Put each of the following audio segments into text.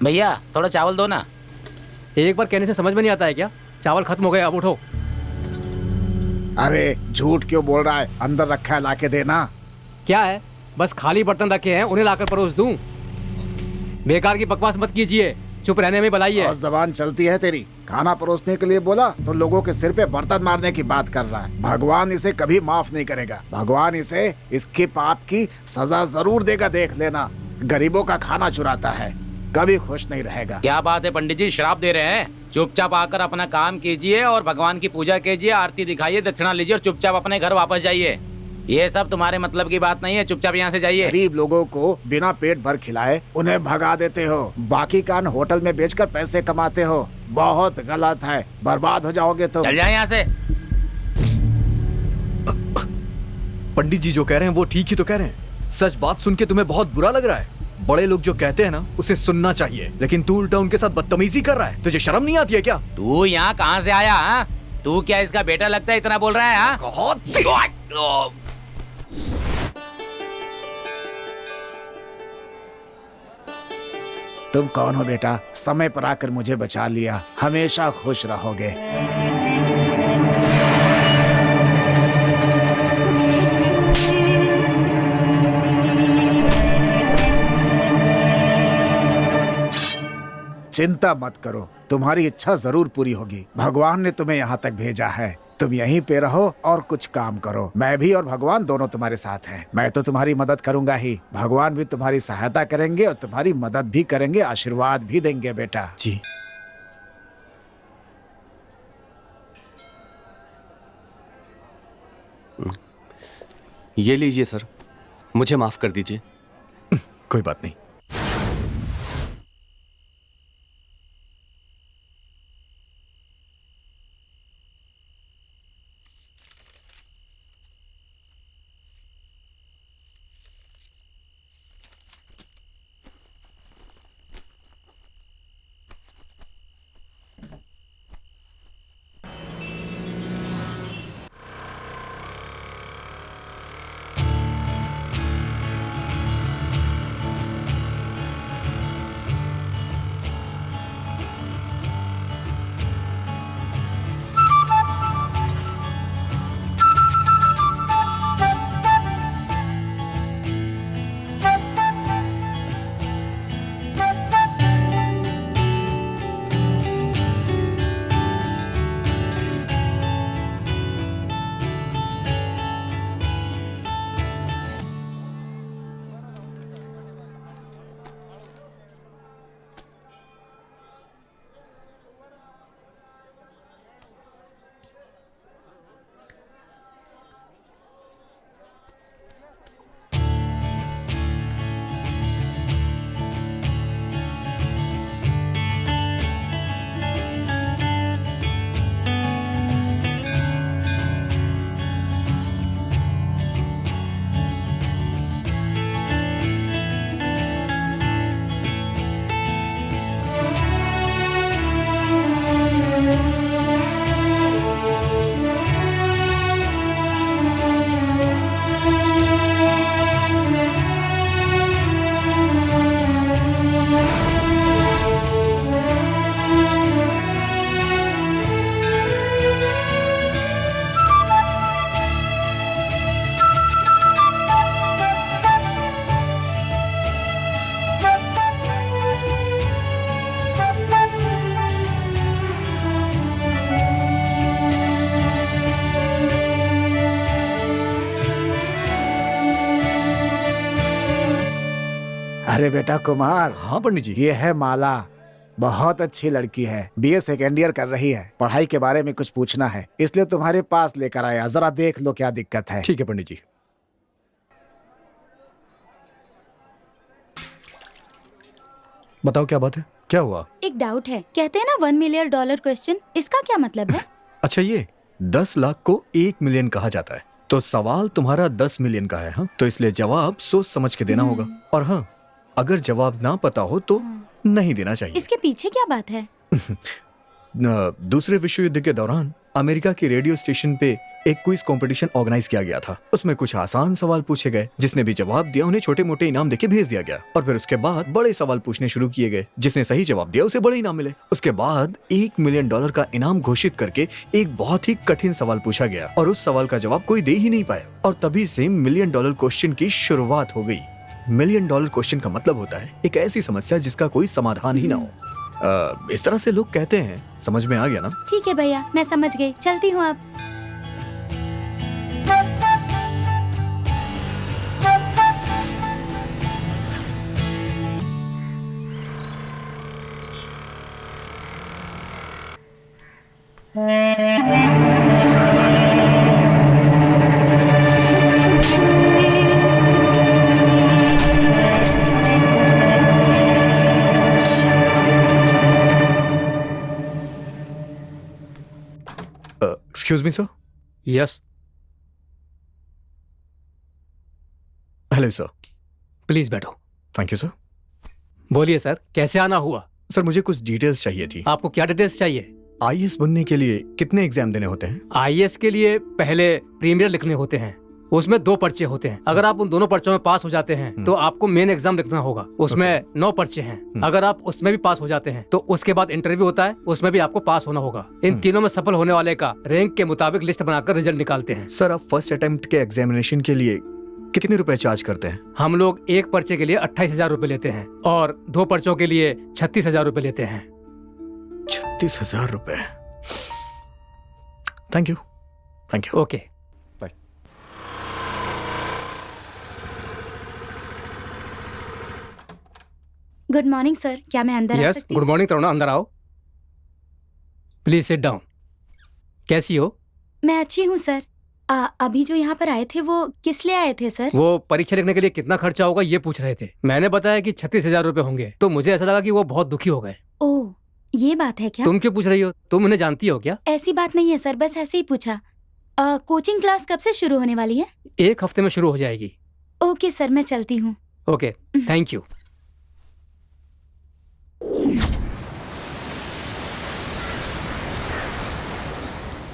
भैया थोड़ा चावल दो ना। एक बार कहने से समझ में नहीं आता है क्या? चावल खत्म हो गए, अब उठो। अरे झूठ क्यों बोल रहा है? अंदर रखा है, लाके देना। क्या है, बस खाली बर्तन रखे हैं, उन्हें लाकर परोस दूं? बेकार की बकवास मत कीजिए, चुप रहने में भलाई है। और जबान चलती है तेरी। खाना परोसने के लिए बोला तो लोगों के सिर पे बर्तन मारने की बात कर रहा है। भगवान इसे कभी माफ नहीं करेगा। भगवान इसे इसके पाप की सजा जरूर देगा, देख लेना। गरीबों का खाना चुराता है, कभी खुश नहीं रहेगा। क्या बात है पंडित जी, श्राप दे रहे हैं? चुपचाप आकर अपना काम कीजिए और भगवान की पूजा कीजिए, आरती दिखाइए, दक्षिणा लीजिए और चुपचाप अपने घर वापस जाइए। ये सब तुम्हारे मतलब की बात नहीं है, चुपचाप यहाँ से जाइए। गरीब लोगों को बिना पेट भर खिलाए उन्हें भगा देते हो, बाकी कान होटल में बेचकर पैसे कमाते हो। बहुत गलत है, बर्बाद हो जाओगे तो। चल जाए यहाँ से। पंडित जी जो कह रहे हैं वो ठीक ही तो कह रहे हैं। सच बात सुन के तुम्हें बहुत बुरा लग रहा है। बड़े लोग जो कहते हैं ना उसे सुनना चाहिए, लेकिन तू उल्टा उनके साथ बदतमीजी कर रहा है। तुझे शर्म नहीं आती है क्या? तू यहाँ कहाँ से आया? हाँ, तू क्या इसका बेटा लगता है, इतना बोल रहा है? हाँ? तुम कौन हो बेटा? समय पर आकर मुझे बचा लिया। हमेशा खुश रहोगे। चिंता मत करो, तुम्हारी इच्छा जरूर पूरी होगी। भगवान ने तुम्हें यहाँ तक भेजा है, तुम यहीं पे रहो और कुछ काम करो। मैं भी और भगवान दोनों तुम्हारे साथ हैं। मैं तो तुम्हारी मदद करूंगा ही, भगवान भी तुम्हारी सहायता करेंगे और तुम्हारी मदद भी करेंगे, आशीर्वाद भी देंगे बेटा। जी। ये लीजिए सर, मुझे माफ कर दीजिए। कोई बात नहीं। अरे बेटा कुमार। हाँ पंडित जी। ये है माला, बहुत अच्छी लड़की है, बीए सेकेंड ईयर कर रही है। पढ़ाई के बारे में कुछ पूछना है, इसलिए तुम्हारे पास लेकर आया। जरा देख लो क्या दिक्कत है। ठीक है पंडित जी। बताओ क्या बात है, क्या हुआ? एक डाउट है, कहते हैं ना $1 मिलियन क्वेश्चन, इसका क्या मतलब है? अच्छा, ये 10 लाख को 1 मिलियन कहा जाता है, तो सवाल तुम्हारा 10 मिलियन का है। हाँ, तो इसलिए जवाब सोच समझ के देना होगा। और हाँ, अगर जवाब ना पता हो तो नहीं देना चाहिए। इसके पीछे क्या बात है? दूसरे विश्व युद्ध के दौरान अमेरिका के रेडियो स्टेशन पे एक क्विज कंपटीशन ऑर्गेनाइज किया गया था। उसमें कुछ आसान सवाल पूछे गए, जिसने भी जवाब दिया उन्हें छोटे मोटे इनाम देके भेज दिया गया। और फिर उसके बाद बड़े सवाल पूछने शुरू किए गए, जिसने सही जवाब दिया उसे बड़े इनाम मिले। उसके बाद $1 मिलियन का इनाम घोषित करके एक बहुत ही कठिन सवाल पूछा गया और उस सवाल का जवाब कोई दे ही नहीं पाया। और तभी से $1 मिलियन क्वेश्चन की शुरुआत हो गई। $1 मिलियन क्वेश्चन का मतलब होता है एक ऐसी समस्या जिसका कोई समाधान ही ना हो। इस तरह से लोग कहते हैं। समझ में आ गया ना? ठीक है भैया, मैं समझ गई, चलती हूँ अब। Excuse me sir. Yes, hello sir. Please बैठो। Thank you sir. बोलिए सर, कैसे आना हुआ? सर मुझे कुछ डिटेल्स चाहिए थी। आपको क्या डिटेल्स चाहिए? आईएएस बनने के लिए कितने एग्जाम देने होते हैं? आईएएस के लिए पहले प्रीमियर लिखने होते हैं, उसमें 2 पर्चे होते हैं। अगर आप उन दोनों पर्चों में पास हो जाते हैं तो आपको मेन एग्जाम लिखना होगा, उसमें 9 पर्चे हैं। अगर आप उसमें भी पास हो जाते हैं तो उसके बाद इंटरव्यू होता है, उसमें भी आपको पास होना होगा। इन तीनों में सफल होने वाले का रैंक के मुताबिक लिस्ट बनाकर रिजल्ट निकालते हैं। सर आप फर्स्ट अटेम्प्ट के एग्जामिनेशन के लिए कितने रुपए चार्ज करते हैं? हम लोग एक पर्चे के लिए 28,000 रुपए लेते हैं और 2 पर्चों के लिए 36,000 रुपए लेते हैं। 36,000 रुपए। Thank you. Thank you. Okay. Good morning sir, क्या मैं अंदर आ यस, सकती गुड हूँ? मॉर्निंग तरुणा, अंदर आओ। Please sit down. कैसी हो? मैं अच्छी हूँ सर। अभी जो यहाँ पर आए थे वो किस लिए आए थे सर? वो परीक्षा लिखने के लिए कितना खर्चा होगा ये पूछ रहे थे। मैंने बताया कि 36,000 रुपए होंगे, तो मुझे ऐसा लगा कि वो बहुत दुखी हो गए। ओह, ये बात है क्या? तुम क्यों पूछ रही हो? तुम उन्हें जानती हो क्या? ऐसी बात नहीं है सर, बस ऐसे ही पूछा। कोचिंग क्लास कब से शुरू होने वाली है? 1 हफ्ते में शुरू हो जाएगी। ओके सर, मैं चलती हूँ। Okay, thank you.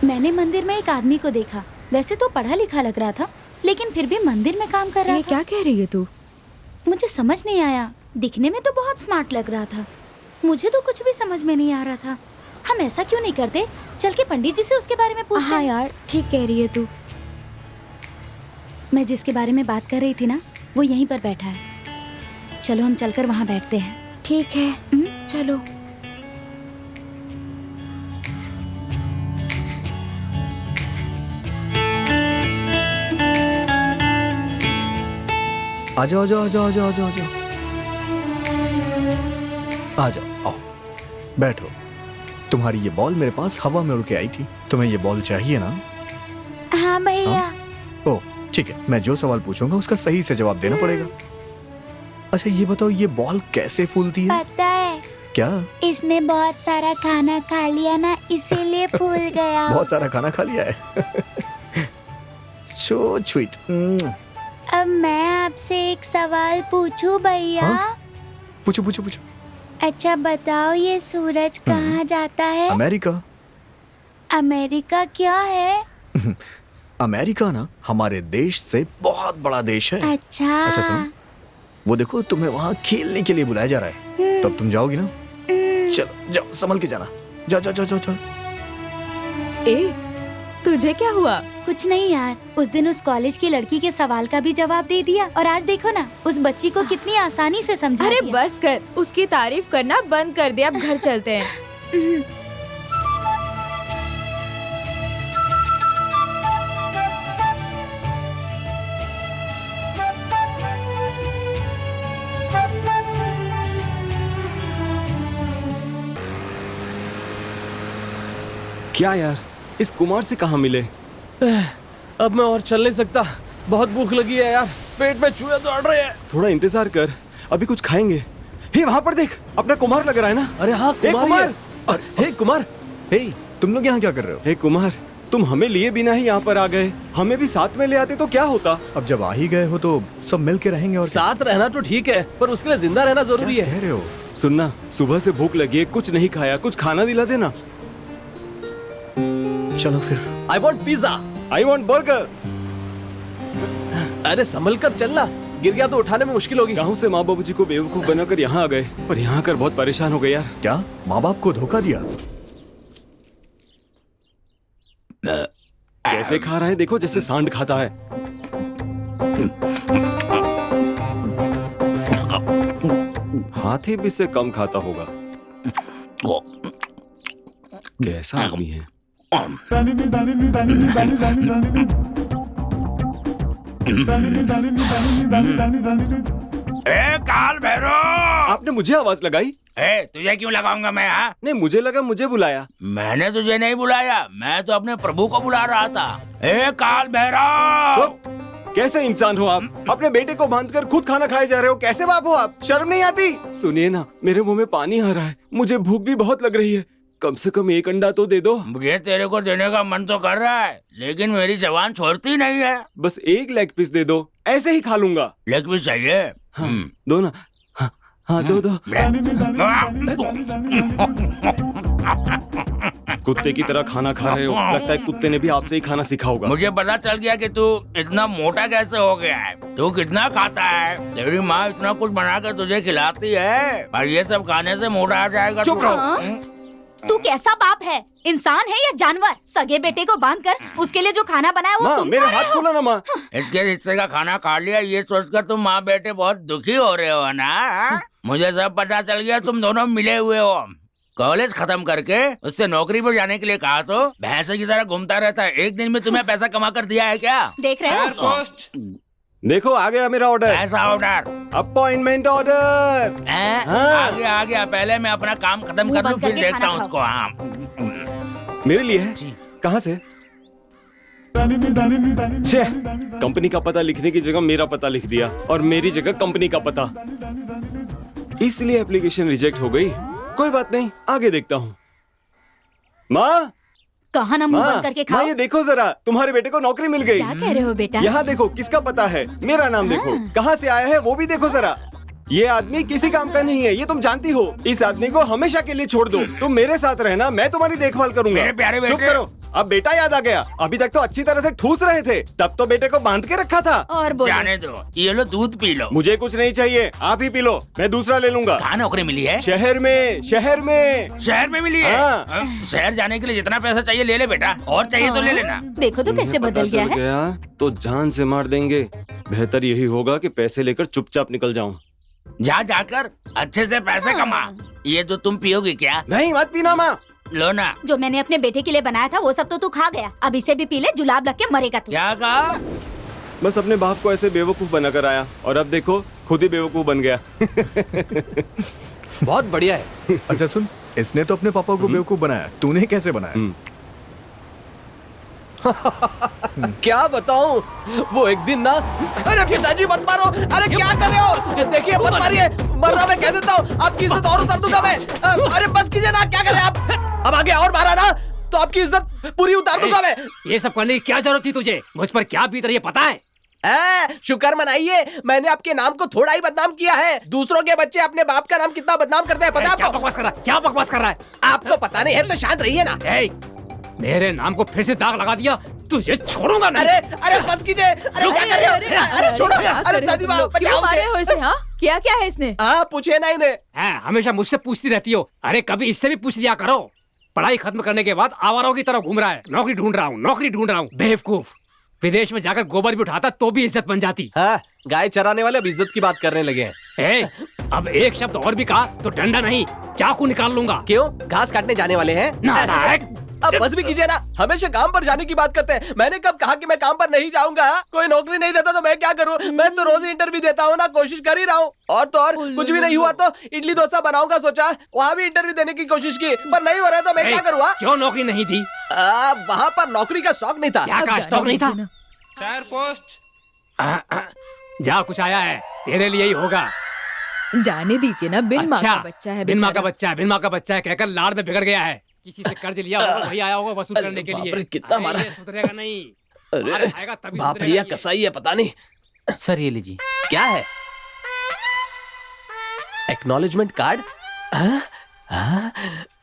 मैंने मंदिर में एक आदमी को देखा। वैसे तो पढ़ा लिखा लग रहा था, लेकिन फिर भी मंदिर में काम कर रहा ये था। क्या कह रही है तू? मुझे समझ नहीं आया। दिखने में तो बहुत स्मार्ट लग रहा था, मुझे तो कुछ भी समझ में नहीं आ रहा था। हम ऐसा क्यों नहीं करते, चल के पंडित जी से उसके बारे में पूछते हाँ हैं। यार, ठीक कह रही है तू। मैं जिसके बारे में बात कर रही थी ना, वो यहीं पर बैठा है। चलो हम चलकर वहाँ बैठते हैं। ठीक है, चलो। आ जाओ, आ जाओ, आ जाओ, आ जाओ, आ जाओ, आ जाओ, आ जाओ, आओ, बैठो। तुम्हारी ये बॉल मेरे पास हवा में उड़ के आई थी। तुम्हें ये बॉल चाहिए ना? हाँ भैया। ओह ठीक है, मैं जो सवाल पूछूंगा उसका सही से जवाब देना पड़ेगा। अच्छा ये बताओ, ये बॉल कैसे फूलती है? पता है, क्या? इसने बहुत सारा खाना खा लिया ना, इसीलिए फूल गया। बहुत सारा खाना खा लिया है। So sweet. अब मैं आपसे एक सवाल पूछूं भैया? हाँ? पूछो पूछो पूछो। अच्छा बताओ, ये सूरज कहाँ जाता है? अमेरिका। अमेरिका क्या है? अमेरिका ना हमारे देश से बहुत बड़ा देश है। अच्छा। अच्छा सुनो, वो देखो तुम्हें वहाँ खेलने के लिए बुलाया जा रहा है। तब तुम जाओगी ना? चलो जाओ, संभल के जाना। जाओ जाओ जाओ जाओ जाओ। ए, तुझे क्या हुआ? कुछ नहीं यार, उस दिन उस कॉलेज की लड़की के सवाल का भी जवाब दे दिया और आज देखो ना, उस बच्ची को कितनी आसानी से समझा अरे दिया। बस कर, उसकी तारीफ करना बंद कर दे, अब घर चलते हैं। क्या यार, इस कुमार से कहाँ मिले? अब मैं और चल नहीं सकता, बहुत भूख लगी है यार, पेट में चूहे दौड़ रहे हैं। थोड़ा इंतजार कर, अभी कुछ खाएंगे। हे वहाँ पर देख, अपना कुमार लग रहा है ना? अरे हाँ कुमार। हे कुमार। हे तुम लोग यहाँ क्या कर रहे हो? हे कुमार, तुम हमें लिए बिना ही यहाँ पर आ गए। हमें भी साथ में ले आते तो क्या होता? अब जब आ ही गए हो तो सब मिल के रहेंगे। और साथ रहना तो ठीक है, पर उसके लिए जिंदा रहना जरूरी क्या है। कह रहे हो? सुनना, सुबह से भूख लगी है, कुछ नहीं खाया, कुछ खाना दिला देना। चलो फिर। I want pizza, I want burger. अरे संभल कर चलना, गिर गया तो उठाने में मुश्किल होगी। गाँव से माँ बाबू जी को बेवकूफ बनाकर यहाँ आ गए, पर यहाँ आकर बहुत परेशान हो गए यार। क्या माँ बाप को धोखा दिया? कैसे खा रहा है देखो, जैसे सांड खाता है। हाथी भी से कम खाता होगा। कैसा आदमी है। ए काल भैरव, आपने मुझे आवाज लगाई? तुझे क्यों लगाऊंगा मैं? हाँ, नहीं, मुझे लगा मुझे बुलाया। मैंने तुझे नहीं बुलाया, मैं तो अपने प्रभु को बुला रहा था। ए काल भैरव, चुप! कैसे इंसान हो आप? अपने बेटे को बांधकर खुद खाना खाए जा रहे हो। कैसे बाप हो आप? शर्म नहीं आती? सुनिए ना, मेरे मुंह में पानी आ रहा है, मुझे भूख भी बहुत लग रही है। कम से कम एक अंडा तो दे दो। मुझे तेरे को देने का मन तो कर रहा है, लेकिन मेरी जबान छोड़ती नहीं है। बस एक लेग पीस दे दो, ऐसे ही खा लूंगा। लेग पीस चाहिए? हाँ, दो ना। हाँ, हाँ दो दो। कुत्ते की तरह खाना खा रहे हो, लगता है कुत्ते ने भी आपसे ही खाना सीखा होगा। मुझे पता चल गया कि तू इतना मोटा कैसे हो गया है। तू कितना खाता है? तेरी माँ इतना कुछ बना कर तुझे खिलाती है, और ये सब खाने से मोटा आ जाएगा। चुप रहो। हाँ? तू कैसा बाप है? इंसान है या जानवर? सगे बेटे को बांधकर उसके लिए जो खाना बनाया वो माँ, तुम मेरे खा रहे हाथ हो? खोला ना माँ। इसके हिस्से का खाना खा लिया, ये सोचकर तुम माँ बेटे बहुत दुखी हो रहे हो ना? हाँ? मुझे सब पता चल गया, तुम दोनों मिले हुए हो। कॉलेज खत्म करके उससे नौकरी पर जाने के लिए कहा तो भैंसे की तरह घूमता रहता है। एक दिन में तुम्हें पैसा कमा कर दिया है क्या? देख रहे हो? देखो आ गया मेरा ऑर्डर। ऐसा ऑर्डर? Appointment order. आ गया आ गया। पहले मैं अपना काम खत्म मुंह कर लूं, बंद फिर करके देखता खाना हूँ खाओ। उसको। हाँ, मेरे लिए है? कहाँ से? छे, कंपनी का पता लिखने की जगह मेरा पता लिख दिया, और मेरी जगह कंपनी का पता। इसलिए एप्लीकेशन रिजेक्ट हो गई। कोई बात नहीं, आगे देखता हूँ। माँ, कहा ना मुंह माँ, बंद करके माँ, खाओ। ये देखो जरा, तुम्हारे बेटे को नौकरी मिल गई। क्या कह रहे हो बेटा? यहाँ देखो, किसका पता है? मेरा नाम देखो, कहाँ से आया है वो भी देखो जरा। ये आदमी किसी काम का नहीं है, ये तुम जानती हो। इस आदमी को हमेशा के लिए छोड़ दो। तुम मेरे साथ रहना, मैं तुम्हारी देखभाल करूंगा। मेरे प्यारे चुप बेटे। करो। अब बेटा याद आ गया। अभी तक तो अच्छी तरह से ठूस रहे थे, तब तो बेटे को बांध के रखा था। और बोलो। जाने दो, ये लो दूध पी लो। मुझे कुछ नहीं चाहिए, आप ही पी लो, मैं दूसरा ले लूंगा। कहाँ नौकरी मिली है? शहर में, शहर में। शहर में मिली है? हाँ। शहर जाने के लिए जितना पैसा चाहिए ले ले बेटा, और चाहिए तो ले लेना। देखो तो कैसे बदल गया है। गया तो जान से मार देंगे। बेहतर यही होगा कि पैसे लेकर चुपचाप निकल जाऊं। जा जाकर अच्छे से पैसे कमा। ये तो तुम पियोगी क्या? नहीं, मत पीना माँ। लो ना। जो मैंने अपने बेटे के लिए बनाया था वो सब तो तू खा गया। अब इसे भी पी ले, जुलाब लग के मरेगा तू। क्या कहा? बस अपने बाप को ऐसे बेवकूफ बनाकर आया, और अब देखो खुद ही बेवकूफ बन गया। बहुत बढ़िया है। अच्छा सुन, इसने तो अपने पापा को बेवकूफ बनाया, तूने कैसे बनाया? क्या बताऊं, वो एक दिन ना। अरे पिताजी मत मारो। अरे क्या कर रहे हो? देखिए मत मारिए, मर रहा मैं कह देता हूँ। आपकी इज्जत और उतार दूंगा मैं। अरे बस कीजिए ना, क्या कर रहे हैं आप? अब आगे और मारा ना तो आपकी इज्जत पूरी उतार दूंगा मैं। ये सब करने की क्या जरूरत थी तुझे? मुझ पर क्या बीत रही है पता है? शुक्र मनाइए, मैंने आपके नाम को थोड़ा ही बदनाम किया है। दूसरों के बच्चे अपने बाप का नाम कितना बदनाम करते हैं, पता है क्या आपको? बकवास कर रहा है? क्या बकवास कर रहा है? आपको पता नहीं है तो शांत रहिए ना। मेरे नाम को फिर से दाग लगा दिया, तुझे छोड़ूंगा नहीं। अरे बस कीजिए। अरे क्या कर रहे हो? अरे छोड़ो। अरे दादी माँ क्यों बचाओ मारे मुझे। हो इसे? हाँ, क्या क्या है इसने? हाँ, पूछे ना इन्हें। हमेशा मुझसे पूछती रहती हो। अरे कभी इससे भी पूछ लिया करो। पढ़ाई खत्म करने के बाद आवारों की तरह घूम रहा है। नौकरी ढूंढ रहा हूँ, नौकरी ढूंढ रहा हूँ। बेवकूफ। विदेश में जाकर गोबर भी उठाता तो भी इज्जत बन जाती। हाँ, गाय चराने वाले अब इज्जत की बात करने लगे हैं। अब एक शब्द और भी कहा तो डंडा नहीं चाकू निकाल लूंगा। क्यों? घास काटने जाने वाले हैं? नालायक। अब बस भी कीजिए ना, हमेशा काम पर जाने की बात करते हैं। मैंने कब कहा कि मैं काम पर नहीं जाऊंगा? कोई नौकरी नहीं देता तो मैं क्या करूं? मैं तो रोज इंटरव्यू देता हूं ना, कोशिश कर ही रहा हूं। और तो और कुछ भी नहीं हुआ तो इडली डोसा बनाऊंगा सोचा। वहाँ भी इंटरव्यू देने की कोशिश की, पर नहीं हो रहा तो मैं क्या करूँ? क्यों नौकरी नहीं दी? वहाँ पर नौकरी का शौक नहीं था। क्या का स्टॉक नहीं था? Sir post. जा, कुछ आया है, तेरे लिए ही होगा। जाने दीजिए ना, बिन माँ का बच्चा है। बिन माँ का बेचारा। बच्चा है, बिन माँ का बच्चा है कहकर लाड़ में बिगड़ गया है। किसी से कर्ज लिया होगा, वही आया होगा वसूल करने के लिए। कितना मारा? ये सुधरेगा नहीं। अरे आएगा तभी बाप सुधरेगा भैया ये। कसाई है, पता नहीं। सर ये लीजिए। क्या है? Acknowledgement card?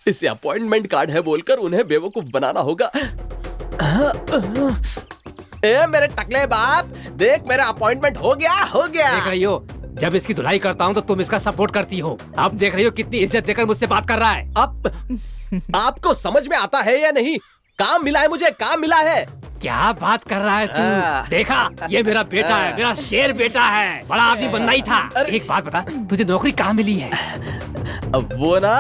इसे अपॉइंटमेंट कार्ड है बोलकर उन्हें बेवकूफ बनाना होगा। ए मेरे टकले बाप, देख मेरा अपॉइंटमेंट हो गया, हो गया। देख रही हो, जब इसकी धुलाई करता हूँ तो तुम इसका सपोर्ट करती हो। अब देख रही हो कितनी इज्जत देकर मुझसे बात कर रहा है। अब आपको समझ में आता है या नहीं? काम मिला है मुझे, काम मिला है। क्या बात कर रहा है तू? देखा, ये मेरा बेटा है, मेरा शेर बेटा है। बड़ा आदमी बनना ही था। एक बात बता, तुझे नौकरी कहाँ मिली है? अब वो ना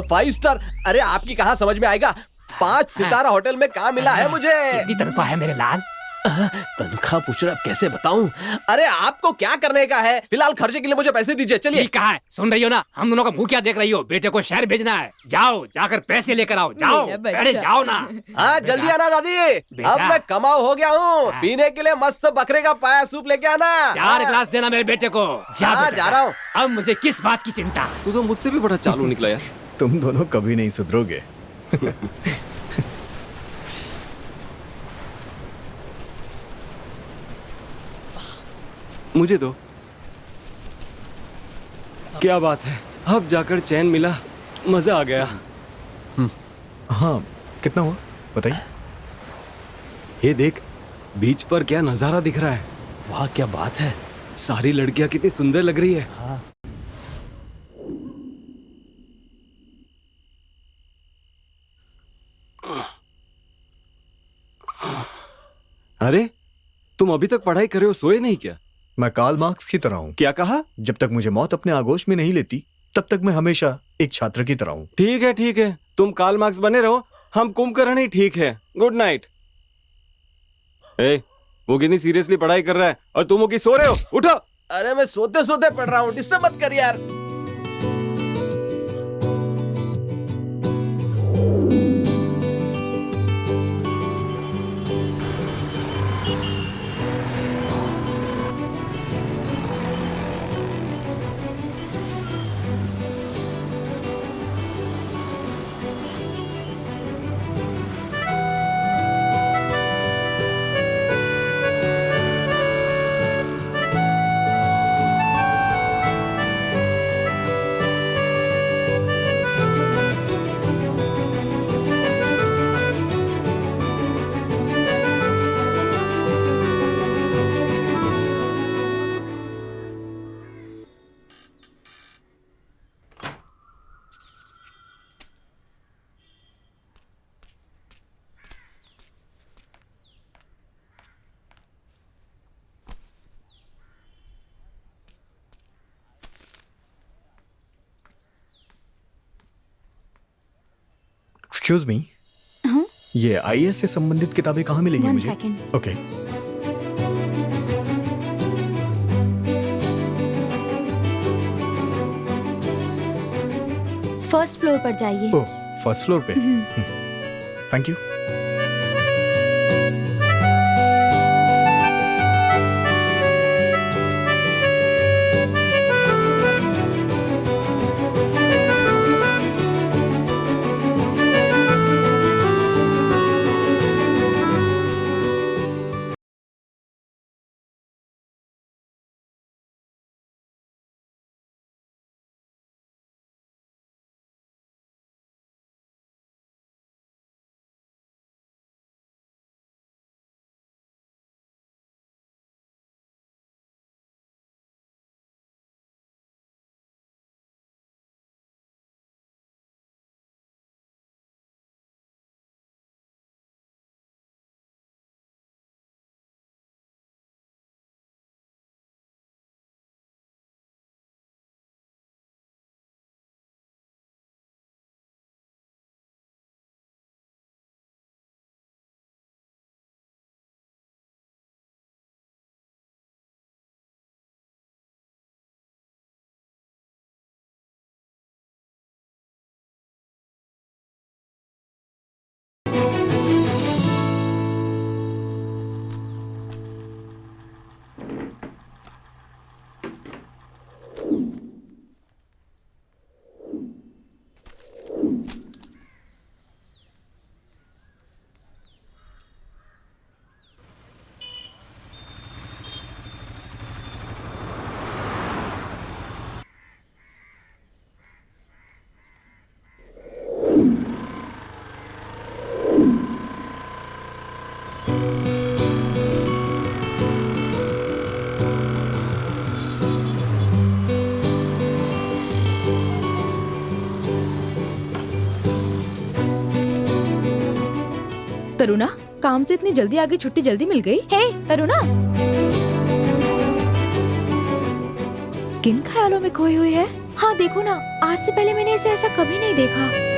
5 स्टार, अरे आपकी कहाँ समझ में आएगा, 5 सितारा होटल में काम मिला है मुझे। कितनी तनख्वाह है मेरे लाल? तनख्वाह पूछ रहे, अब कैसे बताऊं? अरे आपको क्या करने का है? फिलहाल खर्चे के लिए मुझे पैसे दीजिए, चलिए। ठीक कहा है, सुन रही हो ना? हम दोनों का मुंह क्या देख रही हो? बेटे को शहर भेजना है, जाओ, जाकर पैसे लेकर आओ, जाओ। मेरा बच्चा। अरे जाओ ना। हाँ जल्दी आना दादी, बेटा। अब मैं कमाओ हो गया हूँ। हाँ। पीने के लिए मस्त बकरे का पाया सूप लेके आना। 4 गिलास देना मेरे बेटे को। जा हाँ, बेटा, जा रहा हूँ। अब मुझे किस बात की चिंता? तू तो मुझसे भी बड़ा चालू निकला यार। तुम दोनों कभी नहीं सुधरोगे। मुझे दो। क्या बात है, अब जाकर चैन मिला, मजा आ गया। हाँ, कितना हुआ बताइए। ये देख, बीच पर क्या नजारा दिख रहा है। वाह क्या बात है, सारी लड़कियां कितनी सुंदर लग रही है। अरे तुम अभी तक पढ़ाई कर रहे हो, सोए नहीं क्या? मैं कार्ल मार्क्स की तरह हूँ। क्या कहा? जब तक मुझे मौत अपने आगोश में नहीं लेती, तब तक मैं हमेशा एक छात्र की तरह हूँ। ठीक है, तुम कार्ल मार्क्स बने रहो, हम कुंभकर्ण ही ठीक है। Good night. ए, वो कितनी सीरियसली पढ़ाई कर रहा है और तुम वो की सो रहे हो, उठो। अरे मैं सोते सोते पढ़ रहा हूँ, डिस्टर्ब मत कर यार। एक्सक्यूज मी, हाँ? ये आईएएस से संबंधित किताबें कहाँ मिलेंगी One मुझे? second. ओके। फर्स्ट फ्लोर पर जाइए। ओह, फर्स्ट फ्लोर पे। Thank you. तरुणा, काम से इतनी जल्दी आगे छुट्टी जल्दी मिल गई। हे तरुणा, किन ख्यालों में खोई हुई है? हाँ देखो ना, आज से पहले मैंने इसे ऐसा कभी नहीं देखा।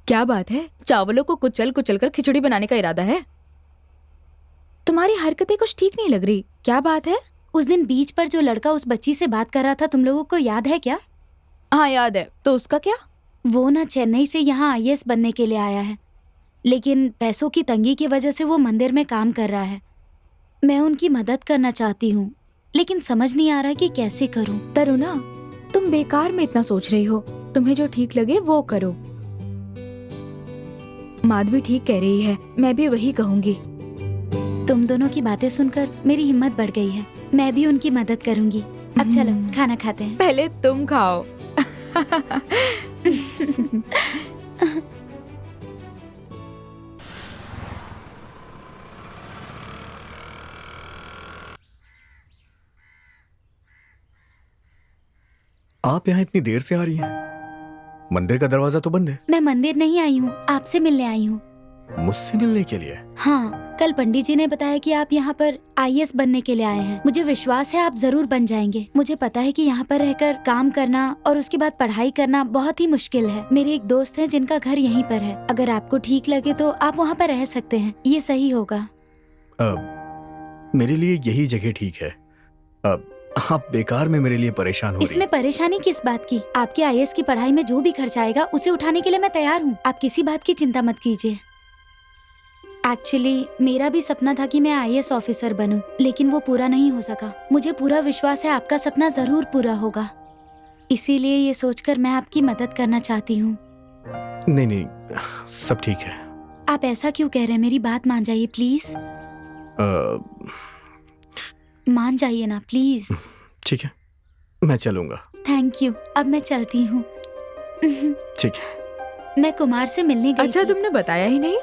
क्या बात है, चावलों को कुचल कुचल कर खिचड़ी बनाने का इरादा है? तुम्हारी हरकतें कुछ ठीक नहीं लग रही, क्या बात है? उस दिन बीच पर जो लड़का उस बच्ची से बात कर रहा था, तुम लोगों को याद है क्या? हाँ याद है, तो उसका क्या? वो ना चेन्नई से यहाँ आईएएस बनने के लिए आया है, लेकिन पैसों की तंगी की वजह से वो मंदिर में काम कर रहा है। मैं उनकी मदद करना चाहती हूँ, लेकिन समझ नहीं आ रहा कि कैसे करूँ। तरुणा, तुम बेकार में इतना सोच रही हो, तुम्हें जो ठीक लगे वो करो। माधवी ठीक कह रही है, मैं भी वही कहूँगी। तुम दोनों की बातें सुनकर मेरी हिम्मत बढ़ गई है, मैं भी उनकी मदद करूँगी। अब चलो खाना खाते हैं। पहले तुम खाओ। आप यहाँ इतनी देर से आ रही हैं? मंदिर का दरवाजा तो बंद है। मैं मंदिर नहीं आई हूँ, आपसे मिलने आई हूँ। मुझसे मिलने के लिए? हाँ, कल पंडित जी ने बताया कि आप यहाँ पर आईएएस बनने के लिए आए हैं। मुझे विश्वास है आप जरूर बन जाएंगे। मुझे पता है कि यहाँ पर रहकर काम करना और उसके बाद पढ़ाई करना बहुत ही मुश्किल है। मेरे एक दोस्त है जिनका घर यहीं पर है, अगर आपको ठीक लगे तो आप वहाँ पर रह सकते हैं, ये सही होगा। मेरे लिए यही जगह ठीक है। अब आप बेकार में मेरे लिए परेशान हो रही इसमें परेशानी किस बात की? आपके आईएएस की पढ़ाई में जो भी खर्च आएगा उसे उठाने के लिए मैं तैयार हूँ। आप किसी बात की चिंता मत कीजिए। एक्चुअली मेरा भी सपना था कि मैं आईएएस ऑफिसर बनूं, लेकिन वो पूरा नहीं हो सका। मुझे पूरा विश्वास है आपका सपना जरूर पूरा होगा, इसीलिए ये सोचकर मैं आपकी मदद करना चाहती हूँ। नहीं नहीं, सब ठीक है। आप ऐसा क्यों कह रहे हैं? मेरी बात मान जाइए प्लीज। मान जाइए ना प्लीज। ठीक है, मैं चलूंगा। थैंक यू, अब मैं चलती हूँ। ठीक है। मैं कुमार से मिलने गई अच्छा, थी। तुमने बताया ही नहीं।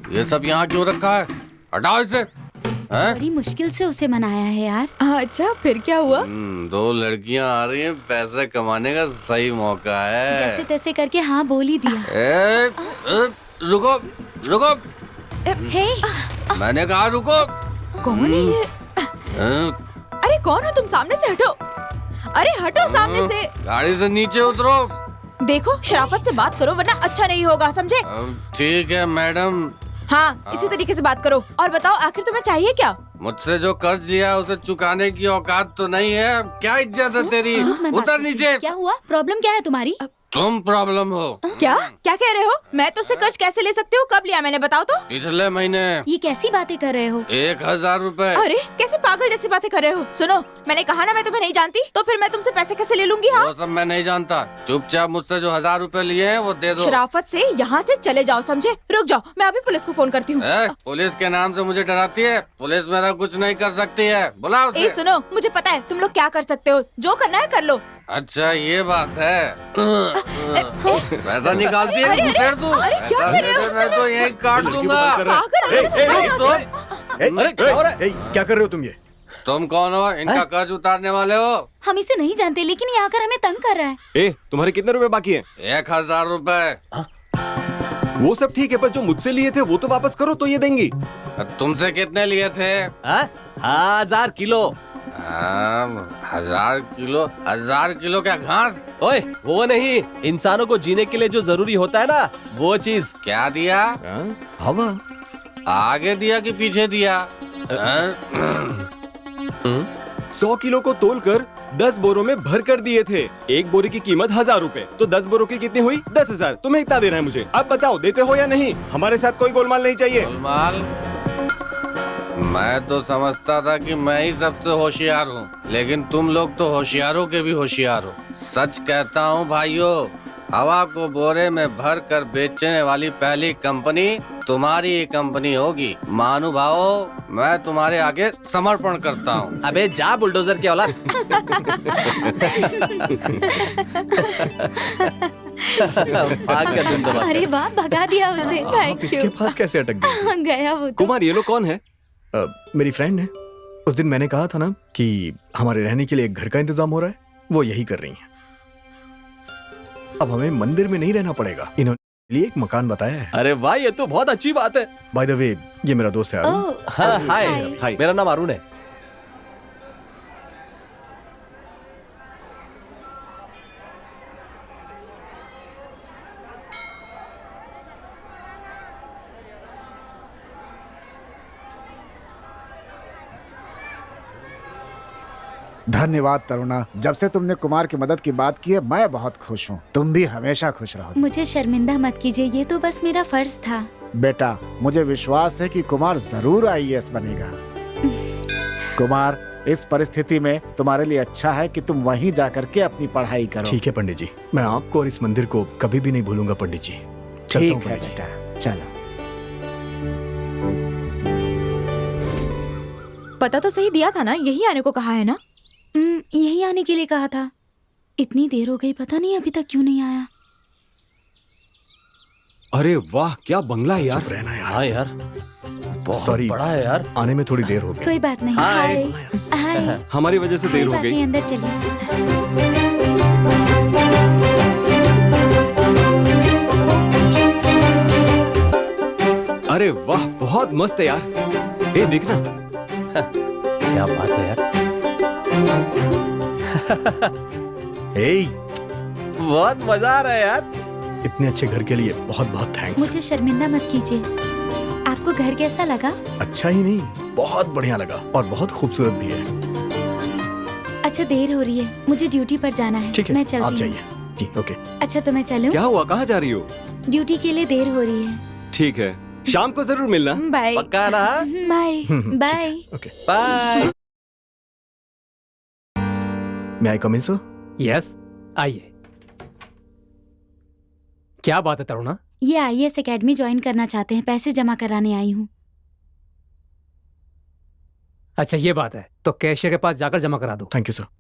ये सब यहाँ क्यों रखा है? हटाओ इसे। बड़ी मुश्किल से उसे मनाया है यार। अच्छा, फिर क्या हुआ? दो लड़कियां आ रही हैं, पैसे कमाने का सही मौका है। जैसे तैसे करके हाँ बोल ही दिया। रुको रुको, हे, मैंने कहा रुको। कौन है ये? अरे कौन हो तुम? सामने से हटो। अरे हटो सामने से। गाड़ी से नीचे उतरो। देखो, शराफत से बात करो वरना अच्छा नहीं होगा, समझे? ठीक है मैडम। हाँ, इसी तरीके से बात करो। और बताओ, आखिर तुम्हें चाहिए क्या? मुझसे जो कर्ज लिया उसे चुकाने की औकात तो नहीं है। क्या इज्जत है तेरी? रुक, मैं बात उतर करती हूँ। नीचे। क्या हुआ? प्रॉब्लम क्या है तुम्हारी? तुम प्रॉब्लम हो। क्या क्या कह रहे हो? मैं तुझसे कर्ज कैसे ले सकती हूँ? कब लिया मैंने, बताओ तो। पिछले महीने। ये कैसी बातें कर रहे हो? 1000 रुपए। अरे कैसे पागल जैसी बातें कर रहे हो? सुनो, मैंने कहा ना मैं तुम्हें नहीं जानती, तो फिर मैं तुमसे पैसे कैसे ले लूंगी? हाँ, वो सब मैं नहीं जानता। चुपचाप मुझसे जो 1000 रुपए लिए हैं वो दे दो। शराफत से यहाँ से चले जाओ, समझे? रुक जाओ, मैं अभी पुलिस को फोन करती हूँ। पुलिस के नाम से मुझे डराती है? पुलिस मेरा कुछ नहीं कर सकती है। बुलाओ उसे। सुनो, मुझे पता है तुम लोग क्या कर सकते हो, जो करना है कर लो। अच्छा ये बात है। पैसा निकालती है घुसेड़ तू। क्या कर रहे हो? मैं तो यही काट दूंगा। क्या कर रहे हो तुम? ये तुम कौन हो? इनका कर्ज उतारने वाले हो? हम इसे नहीं जानते, लेकिन ये आकर हमें तंग कर रहा है। तुम्हारे कितने रुपए बाकी हैं? 1000 रुपए। वो सब ठीक है, पर जो मुझसे लिए थे वो तो वापस करो तो ये देंगी। तुमसे कितने लिए थे? 1000 किलो। 1000 किलो? 1000 किलो क्या घास? ओए वो नहीं, इंसानों को जीने के लिए जो जरूरी होता है ना, वो चीज। क्या दिया? हवा। आगे दिया कि पीछे दिया? 100 किलो को तोलकर 10 बोरों में भर कर दिए थे। एक बोरी की कीमत 1000 रुपए, तो 10 बोरों की कितनी हुई? 10,000। तुम्हें इतना देना है मुझे। अब बताओ, देते हो या नहीं? हमारे साथ कोई गोलमाल नहीं चाहिए। गोलमाल? मैं तो समझता था कि मैं ही सबसे होशियार हूँ, लेकिन तुम लोग तो होशियारों के भी होशियार हो। सच कहता हूँ भाइयों, हवा को बोरे में भर कर बेचने वाली पहली कंपनी तुम्हारी ही कंपनी होगी। महानुभावों, मैं तुम्हारे आगे समर्पण करता हूँ। अबे जा बुलडोजर के औलाद। भाग गया धुंधवा। अरे वाह, भगा दिया उसे। आप इसके पास कैसे अटक गए? गया वो तो। कुमार, ये लोग कौन है? मेरी फ्रेंड है। उस दिन मैंने कहा था ना कि हमारे रहने के लिए एक घर का इंतजाम हो रहा है, वो यही कर रही हैं। अब हमें मंदिर में नहीं रहना पड़ेगा, इन्होंने लिए एक मकान बताया है। अरे वाह, ये तो बहुत अच्छी बात है। बाय द वे, ये मेरा दोस्त है अरुण। ओह, हाँ, हाय हाय। हाय, मेरा नाम अरुण है। धन्यवाद तरुणा, जब से तुमने कुमार की मदद की बात की है मैं बहुत खुश हूँ। तुम भी हमेशा खुश रहोगी। मुझे शर्मिंदा मत कीजिए, ये तो बस मेरा फर्ज था। बेटा, मुझे विश्वास है कि कुमार जरूर आईएएस बनेगा। कुमार, इस परिस्थिति में तुम्हारे लिए अच्छा है कि तुम वहीं जाकर के अपनी पढ़ाई करो। ठीक है पंडित जी, मैं आपको और इस मंदिर को कभी भी नहीं भूलूंगा पंडित जी। चलता हूँ ठीक है पंडित जी। बेटा, चलो। पता तो सही दिया था ना, यही आने को कहा है ना? यही आने के लिए कहा था। इतनी देर हो गई, पता नहीं अभी तक क्यों नहीं आया। अरे वाह, क्या बंगला है यार। चुप रहना यार। हाँ यार, बहुत सॉरी, बड़ा है यार। आने में थोड़ी देर हो गई। कोई बात नहीं। हाय। हाय। हमारी वजह से कोई देर हो बात गई। नहीं, अंदर चलिए। अरे वाह, बहुत मस्त है यार। ए देखना। क्या बात है यार। ए, बहुत मजा आ रहा है यार। इतने अच्छे घर के लिए बहुत बहुत थैंक्स। मुझे शर्मिंदा मत कीजिए। आपको घर कैसा लगा? अच्छा ही नहीं, बहुत बढ़िया लगा और बहुत खूबसूरत भी है। अच्छा, देर हो रही है, मुझे ड्यूटी पर जाना है। ठीक मैं है, चलती आप हूँ। जाइए। जी, ओके। अच्छा, तो मैं चलूं? क्या हुआ, कहाँ जा रही हो? ड्यूटी के लिए देर हो रही है। ठीक है, शाम को जरूर मिलना। बाय। पक्का ना? बाय। ठीक बाय। है, ओके। बाय। मैं आई कम इन सर? यस, आइए। क्या बात है तरुणा? ये आईएएस एकेडमी ज्वाइन करना चाहते हैं, पैसे जमा कराने आई हूँ। अच्छा, ये बात है, तो कैशियर के पास जाकर जमा करा दो। Thank you sir.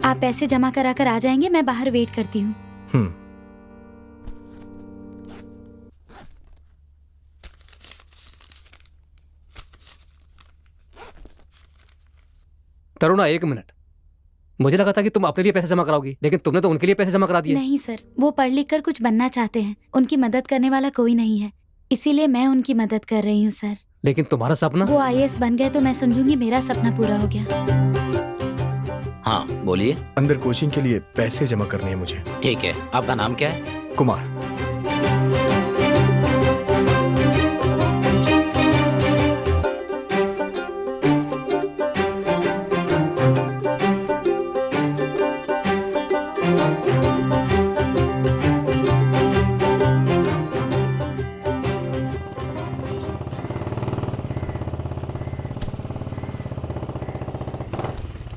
आप पैसे जमा करा कर आ जाएंगे, मैं बाहर वेट करती हूँ। तरुणा, एक मिनट। मुझे लगा था कि तुम अपने लिए पैसे जमा कराओगी, लेकिन तुमने तो उनके लिए पैसे जमा करा दिए। नहीं सर, वो पढ़ लिख कर कुछ बनना चाहते हैं, उनकी मदद करने वाला कोई नहीं है, इसीलिए मैं उनकी मदद कर रही हूँ सर। लेकिन तुम्हारा सपना? वो आईएएस बन गए तो मैं समझूंगी मेरा सपना पूरा हो गया। हाँ बोलिए। अंदर कोचिंग के लिए पैसे जमा करने हैं मुझे। ठीक है, आपका नाम क्या है? कुमार।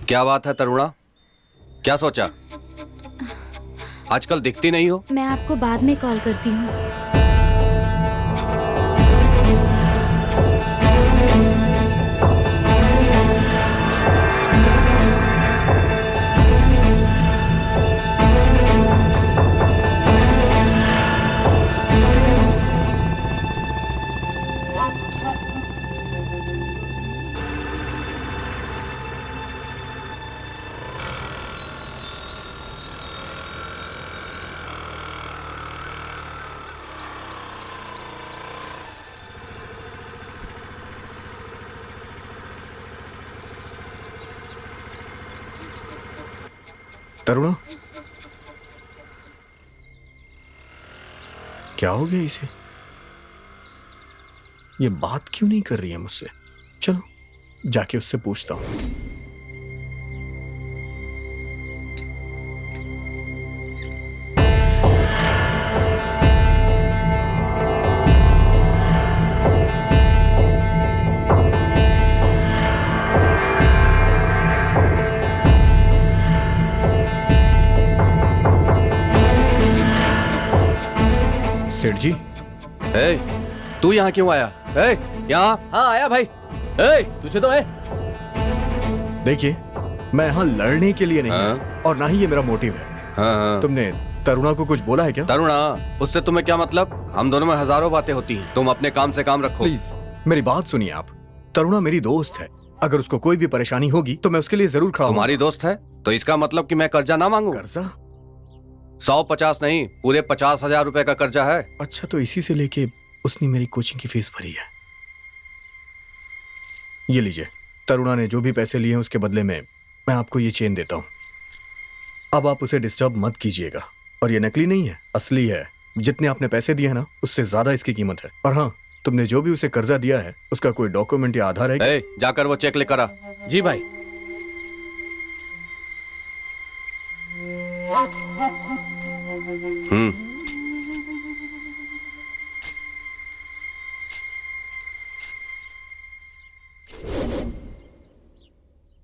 क्या बात है तरुणा, क्या सोचा? आजकल दिखती नहीं हो। मैं आपको बाद में कॉल करती हूँ। तरुणा, क्या हो गया इसे? ये बात क्यों नहीं कर रही है मुझसे? चलो जाके उससे पूछता हूँ। जी। ए, तू यहाँ क्यों आया? ए, यहाँ। हाँ आया भाई। ए, तुझे तो मैं। देखिए, मैं यहाँ लड़ने के लिए नहीं हाँ? हूँ, और ना ही ये मेरा मोटिव है। हाँ। तुमने तरुणा को कुछ बोला है क्या? तरुणा, उससे तुम्हें क्या मतलब? हम दोनों में हजारों बातें होती हैं। तुम अपने काम से काम रखो। प्लीज मेरी बात सुनिए आप। तरुणा मेरी दोस्त है, अगर उसको कोई भी परेशानी होगी तो मैं उसके लिए जरूर खड़ा हूँ। तुम्हारी दोस्त है तो इसका मतलब कि मैं कर्जा ना मांगू? कर्जा? 150 नहीं, पूरे 50,000 रुपए का कर्जा है। अच्छा, तो इसी से लेके उसने मेरी कोचिंग की फीस भरी है। ये लीजिए, तरुणा ने जो भी पैसे लिए हैं उसके बदले में मैं आपको ये चेन देता हूँ। अब आप उसे डिस्टर्ब मत कीजिएगा। और ये नकली नहीं है, असली है। जितने आपने पैसे दिए हैं ना, उससे ज्यादा इसकी कीमत है। और हाँ, तुमने जो भी उसे कर्जा दिया है उसका कोई डॉक्यूमेंट या आधार है क्या? ए, जाकर वो चेक लेकर आ। जी भाई।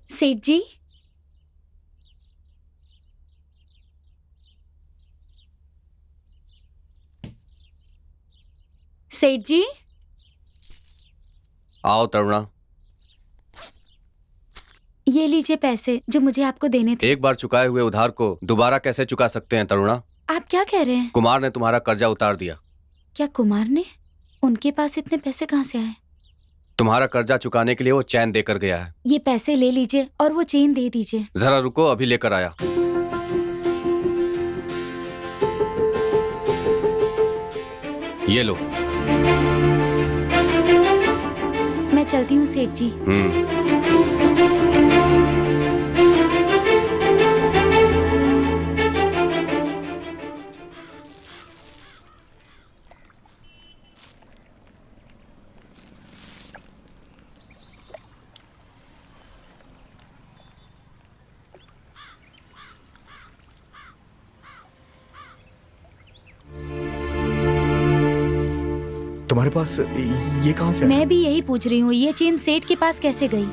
सेठ जी, सेठ जी, आओ तरुणा। ये लीजिए पैसे जो मुझे आपको देने थे। एक बार चुकाए हुए उधार को दोबारा कैसे चुका सकते हैं तरुणा? आप क्या कह रहे हैं? कुमार ने तुम्हारा कर्जा उतार दिया। क्या कुमार ने? उनके पास इतने पैसे कहाँ से आए? तुम्हारा कर्जा चुकाने के लिए वो चैन देकर गया है। ये पैसे ले लीजिए और वो चेन दे दीजिए। जरा रुको, अभी लेकर आया। ये लो। मैं चलती हूँ सेठ जी। तुम्हारे पास ये कहाँ से आया? मैं भी यही पूछ रही हूँ, ये चेन सेठ के पास कैसे गई?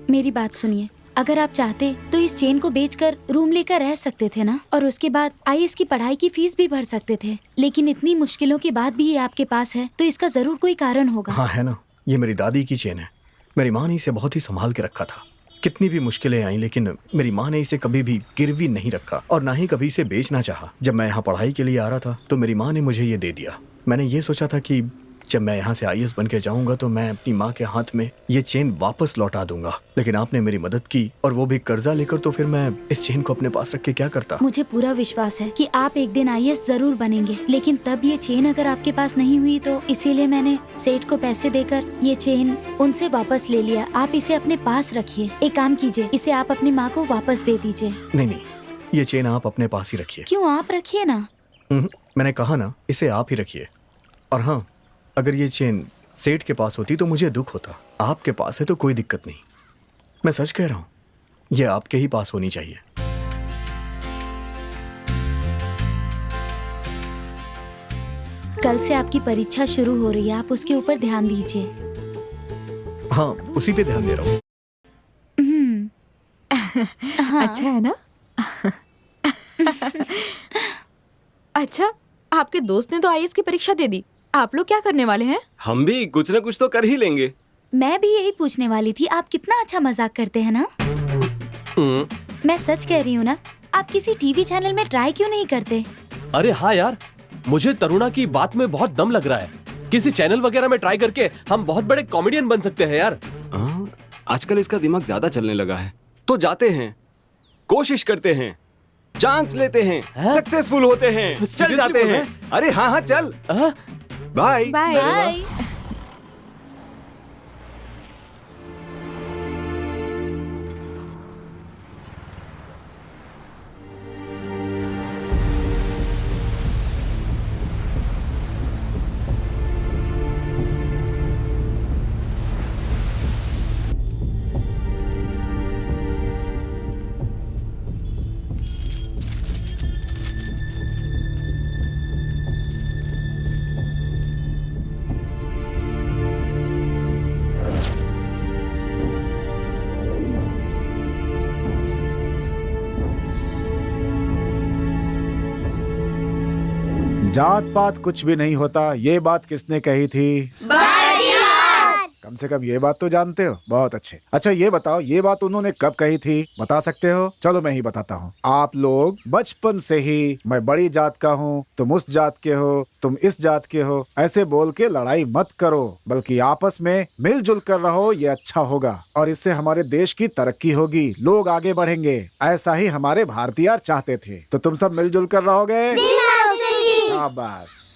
मेरी बात सुनिए, अगर आप चाहते तो इस चेन को बेचकर रूम लेकर रह सकते थे ना, और उसके बाद आईएएस की पढ़ाई की फीस भी भर सकते थे। लेकिन इतनी मुश्किलों के बाद भी ये आपके पास है, तो इसका जरूर कोई कारण होगा। हाँ है ना, ये मेरी दादी की चेन है। मेरी माँ ने इसे बहुत ही संभाल के रखा था। कितनी भी मुश्किलें आई, लेकिन मेरी माँ ने इसे कभी भी गिरवी नहीं रखा और ना ही कभी इसे बेचना चाहा। जब मैं यहाँ पढ़ाई के लिए आ रहा था तो मेरी माँ ने मुझे ये दे दिया। मैंने ये सोचा था कि जब मैं यहाँ से आईएएस बन के जाऊंगा तो मैं अपनी माँ के हाथ में ये चेन वापस लौटा दूंगा। लेकिन आपने मेरी मदद की, और वो भी कर्जा लेकर, तो फिर मैं इस चेन को अपने पास रख के क्या करता? मुझे पूरा विश्वास है कि आप एक दिन आईएएस जरूर बनेंगे, लेकिन तब ये चेन अगर आपके पास नहीं हुई तो इसीलिए मैंने सेठ को पैसे देकर ये चेन उनसे वापस ले लिया। आप इसे अपने पास रखिए। एक काम कीजिए, इसे आप अपनी माँ को वापस दे दीजिए। नहीं, ये चेन आप अपने पास ही रखिए। क्यों? आप रखिए ना। मैंने कहा ना, इसे आप ही रखिए। और हाँ, अगर ये चेन सेठ के पास होती तो मुझे दुख होता। आपके पास है तो कोई दिक्कत नहीं। मैं सच कह रहा हूँ, ये आपके ही पास होनी चाहिए। कल से आपकी परीक्षा शुरू हो रही है, आप उसके ऊपर ध्यान दीजिए। हाँ, उसी पे ध्यान दे रहा हूँ। हाँ। अच्छा है ना? अच्छा, आपके दोस्त ने तो आईएएस की परीक्षा दे दी, आप लोग क्या करने वाले हैं? हम भी कुछ ना कुछ तो कर ही लेंगे। मैं भी यही पूछने वाली थी, आप कितना अच्छा मजाक करते हैं ना। मैं सच कह रही हूँ ना, आप किसी टीवी चैनल में ट्राई क्यों नहीं करते? अरे हाँ यार, मुझे तरुणा की बात में बहुत दम लग रहा है। किसी चैनल वगैरह में ट्राई करके हम बहुत बड़े कॉमेडियन बन सकते हैं यार। आजकल इसका दिमाग ज्यादा चलने लगा है। तो जाते हैं, कोशिश करते हैं, चांस लेते हैं, सक्सेसफुल होते हैं, चल Seriously जाते बोल रहे हैं। अरे हाँ हाँ चल, बाय बाय। बाय। जात पात कुछ भी नहीं होता, ये बात किसने कही थी? कम से कम ये बात तो जानते हो। बहुत अच्छे। अच्छा ये बताओ, ये बात उन्होंने कब कही थी, बता सकते हो? चलो मैं ही बताता हूँ। आप लोग बचपन से ही मैं बड़ी जात का हूँ, तुम उस जात के हो, तुम इस जात के हो, ऐसे बोल के लड़ाई मत करो, बल्कि आपस में मिलजुल कर रहो, ये अच्छा होगा और इससे हमारे देश की तरक्की होगी, लोग आगे बढ़ेंगे। ऐसा ही हमारे भारतीय चाहते थे। तो तुम सब मिलजुल कर रहोगे? शाबाश।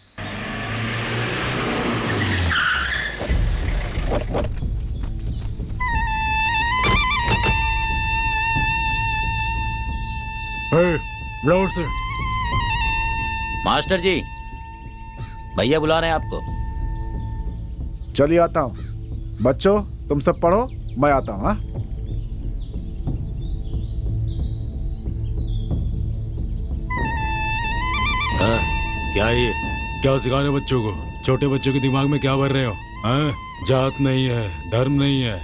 मास्टर जी, भैया बुला रहे हैं आपको। चलिए आता हूँ। बच्चों तुम सब पढ़ो, मैं आता हूँ। हाँ क्या ये क्या सिखा रहे हो बच्चों को? छोटे बच्चों के दिमाग में क्या भर रहे हो? हाँ? जात नहीं है, धर्म नहीं है,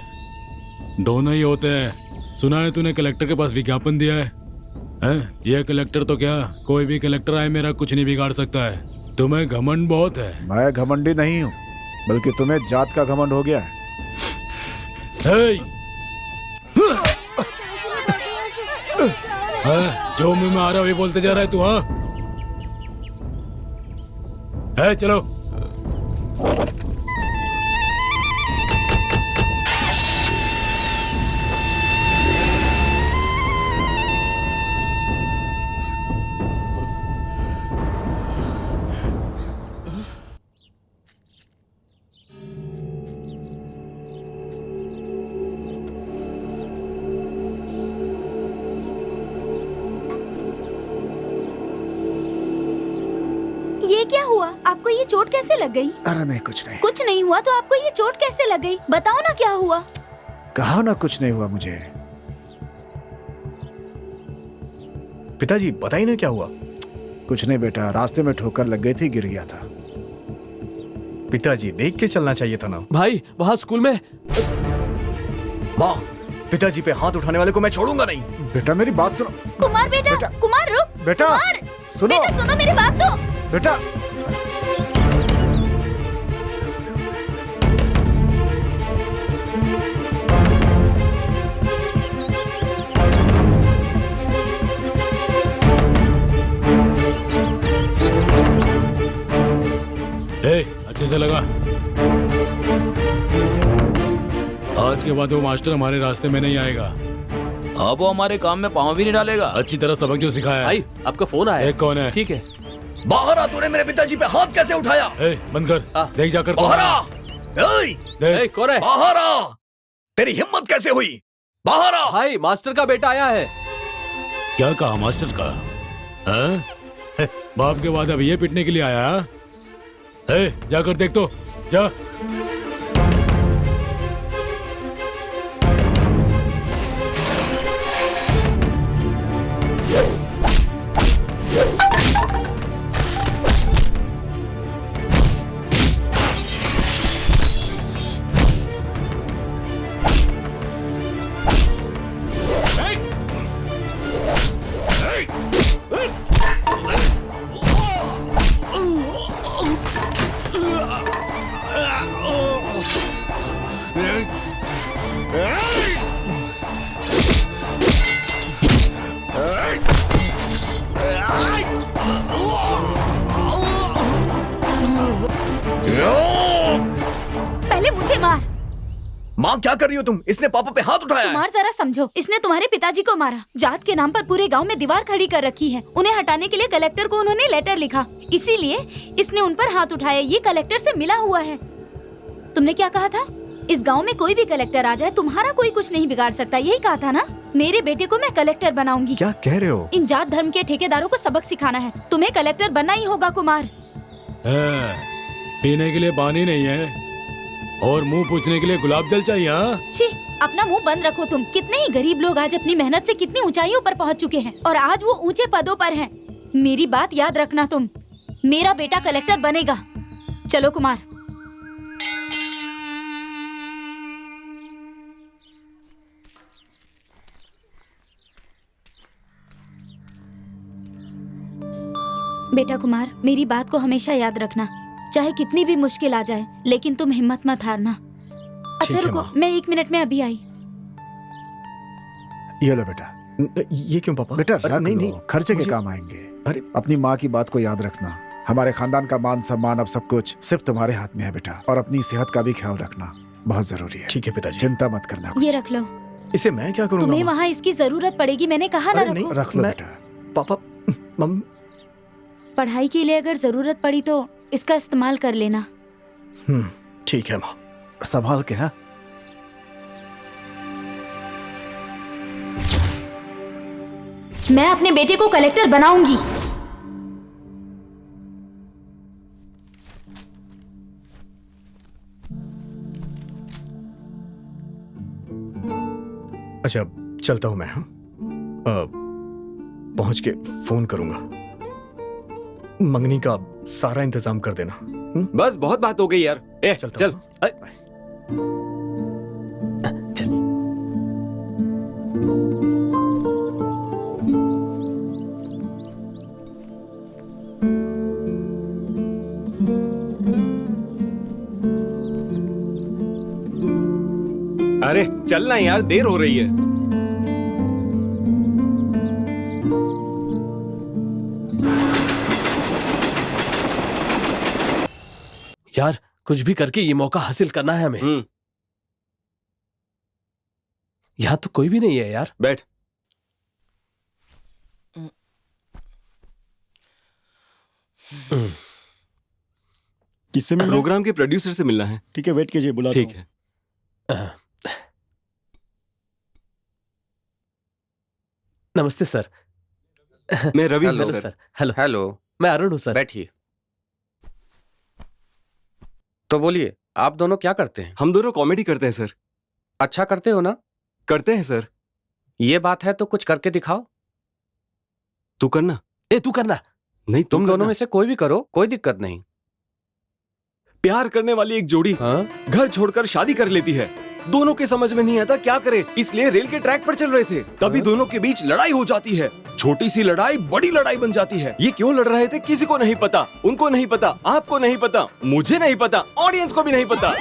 दोनों ही होते हैं। सुना है तूने कलेक्टर के पास विज्ञापन दिया है? हैं? ये कलेक्टर तो क्या, कोई भी कलेक्टर आए मेरा कुछ नहीं बिगाड़ सकता है। तुम्हें घमंड बहुत है। मैं घमंडी नहीं हूँ, बल्कि तुम्हें जात का घमंड हो गया है। जो मुंह में आ रहा है वही बोलते जा रहा है तू। हाँ है, चलो। ये क्या हुआ? आपको ये चोट कैसे लग गई? अरे नहीं, कुछ नहीं। कुछ नहीं हुआ तो आपको ये चोट कैसे लग गई? बताओ ना क्या हुआ। कहा ना कुछ नहीं हुआ मुझे। पिताजी बताइए ना क्या हुआ। कुछ नहीं बेटा, रास्ते में ठोकर लग गई थी, गिर गया था। पिताजी देख के चलना चाहिए था ना। भाई वहाँ स्कूल में। माँ, पिताजी पे हाथ उठाने वाले को मैं छोड़ूंगा नहीं। बेटा मेरी बात सुनो। कुमार बेटा, कुमार रुक। बेटा कुमार, सुनो। बेटा सुनो मेरी बात तो। बेटा अच्छे से लगा। आज के बाद वो मास्टर हमारे रास्ते में नहीं आएगा। अब वो हमारे काम में पाँव भी नहीं डालेगा। अच्छी तरह सबक जो सिखाया है। भाई आपका फोन आया। एक कौन है? ठीक है। बाहर आ, तूने मेरे पिताजी पे हाथ कैसे उठाया? बंद कर। देख जाकर बाहर आ। देख। कौन है? बाहर आ। तेरी हिम्मत कैसे हुई? बाहर आ। भाई मास्टर का बेटा आया है। क्या कहा मास्टर का? हाँ? बाप के बाद अब ये पिटने के लिए आया? जाकर देख तो जा। पहले मुझे मार। माँ क्या कर रही हो तुम? इसने पापा पे हाथ उठाया है। कुमार जरा समझो, इसने तुम्हारे पिताजी को मारा। जात के नाम पर पूरे गांव में दीवार खड़ी कर रखी है। उन्हें हटाने के लिए कलेक्टर को उन्होंने लेटर लिखा, इसीलिए इसने उन पर हाथ उठाया। ये कलेक्टर से मिला हुआ है। तुमने क्या कहा था? इस गांव में कोई भी कलेक्टर आ जाए तुम्हारा कोई कुछ नहीं बिगाड़ सकता, यही कहा था ना? मेरे बेटे को मैं कलेक्टर बनाऊंगी। क्या कह रहे हो? इन जात धर्म के ठेकेदारों को सबक सिखाना है। तुम्हें कलेक्टर बनना ही होगा कुमार। पीने के लिए पानी नहीं है और मुंह पूछने के लिए गुलाब जल चाहिए। हाँ? छी, अपना मुंह बंद रखो तुम। कितने ही गरीब लोग आज अपनी मेहनत से कितनी ऊंचाइयों पर पहुंच चुके हैं और आज वो ऊंचे पदों पर हैं। मेरी बात याद रखना तुम। मेरा बेटा कलेक्टर बनेगा। चलो कुमार। बेटा कुमार, मेरी बात को हमेशा याद रखना, चाहे कितनी भी मुश्किल आ जाए, लेकिन तुम हिम्मत मत हारना। अच्छा है, रुको, माँ। मैं 1 मिनट में अभी आई। ये लो बेटा। ये क्यों पापा? बेटा अरे रख नहीं लो, नहीं, खर्चे के मुझे- काम आएंगे। अरे अपनी माँ की बात को याद रखना। हमारे खानदान का मान सम्मान अब सब कुछ सिर्फ तुम्हारे हाथ में है बेटा, और अपनी सेहत का भी ख्याल रखना बहुत जरूरी है। ठीक है पिताजी। चिंता मत करना ये कुछ। रख लो। इसे मैं क्या करूंगा? तुम्हें माँ? वहाँ इसकी जरूरत पड़ेगी, मैंने कहा ना अरे रखो। नहीं, रख लो मैं- बेटा। Papa mummy. पढ़ाई के लिए अगर जरूरत पड़ी तो इसका इस्तेमाल कर लेना। ठीक है माँ। संभाल के। हाँ मैं अपने बेटे को कलेक्टर बनाऊंगी। अच्छा चलता हूँ मैं। हाँ पहुंच के फोन करूंगा। मंगनी का सारा इंतजाम कर देना। बस बहुत बात हो गई यार। ए चलता चल। हूँ। चल। अरे चलना यार, देर हो रही है। यार कुछ भी करके ये मौका हासिल करना है हमें। यहाँ तो कोई भी नहीं है यार। बैठ। किससे मिलना? प्रोग्राम के प्रोड्यूसर से मिलना है। ठीक है, वेट कीजिए, बुलाता ठीक हूँ। है। नमस्ते सर। मैं रवि हेलो। हूँ सर। हेलो। हेलो, मैं अरुण हूँ सर। बैठिए। तो बोलिए, आप दोनों क्या करते हैं? हम दोनों कॉमेडी करते हैं सर। अच्छा करते हो ना? करते हैं सर। ये बात है तो कुछ करके दिखाओ। तू करना। ए तू करना। नहीं तुम दोनों करना। में से कोई भी करो, कोई दिक्कत नहीं। प्यार करने वाली एक जोड़ी हाँ? घर छोड़कर शादी कर लेती है। दोनों के समझ में नहीं आता क्या करे, इसलिए रेल के ट्रैक पर चल रहे थे। तभी दोनों के बीच लड़ाई हो जाती है। छोटी सी लड़ाई बड़ी लड़ाई बन जाती है। ये क्यों लड़ रहे थे किसी को नहीं पता। उनको नहीं पता, आपको नहीं पता, मुझे नहीं पता, ऑडियंस को भी नहीं पता।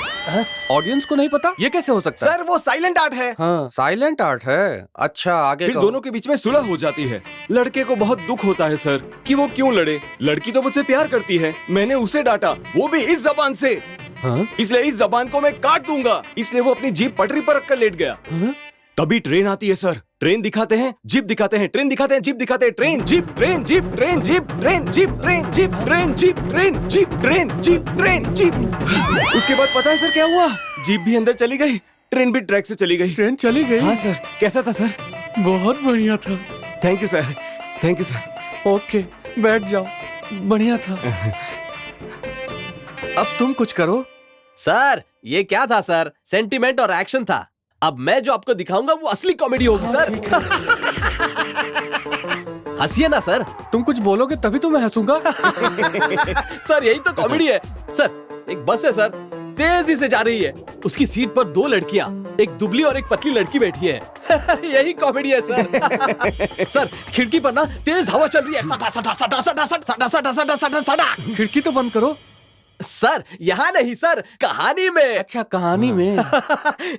ऑडियंस को नहीं पता? ये कैसे हो सकता है? सर वो साइलेंट आर्ट है। हाँ, साइलेंट आर्ट है। अच्छा आगे फिर कहो। दोनों के बीच में सुलह हो जाती है। लड़के को बहुत दुख होता है सर कि वो क्यों लड़े। लड़की तो मुझसे प्यार करती है, मैंने उसे डांटा, वो भी इस जबान से। हाँ? इसलिए इस जबान को मैं काट दूंगा। इसलिए वो अपनी जीप पटरी पर रखकर लेट गया। तभी ट्रेन आती है सर। ट्रेन दिखाते हैं, जीप दिखाते हैं, ट्रेन दिखाते हैं, जीप दिखाते हैं, train jeep train jeep train jeep train jeep train jeep train jeep train jeep train jeep train jeep. उसके बाद पता है सर क्या हुआ? जीप भी अंदर चली गई, ट्रेन भी ट्रैक से चली गई। ट्रेन चली गई। हाँ सर। कैसा था सर? बहुत बढ़िया था। Thank you sir. Thank you sir. Okay बैठ जाओ, बढ़िया था। अब तुम कुछ करो। सर ये क्या था सर? सेंटिमेंट और एक्शन था। अब मैं जो आपको दिखाऊंगा वो असली कॉमेडी होगी सर। हंसिए ना सर। तुम कुछ बोलोगे तभी तो मैं हंसूंगा। सर यही तो कॉमेडी है। सर एक बस है सर, तेजी से जा रही है। उसकी सीट पर 2 लड़कियां, एक दुबली और एक पतली लड़की बैठी है। यही कॉमेडी है सर। सर खिड़की पर ना तेज हवा चल रही है। सटा सटा सटा सटा सटा सटा सटा सटा सटा। खिड़की तो बंद करो। सर यहाँ नहीं सर, कहानी में। अच्छा कहानी में।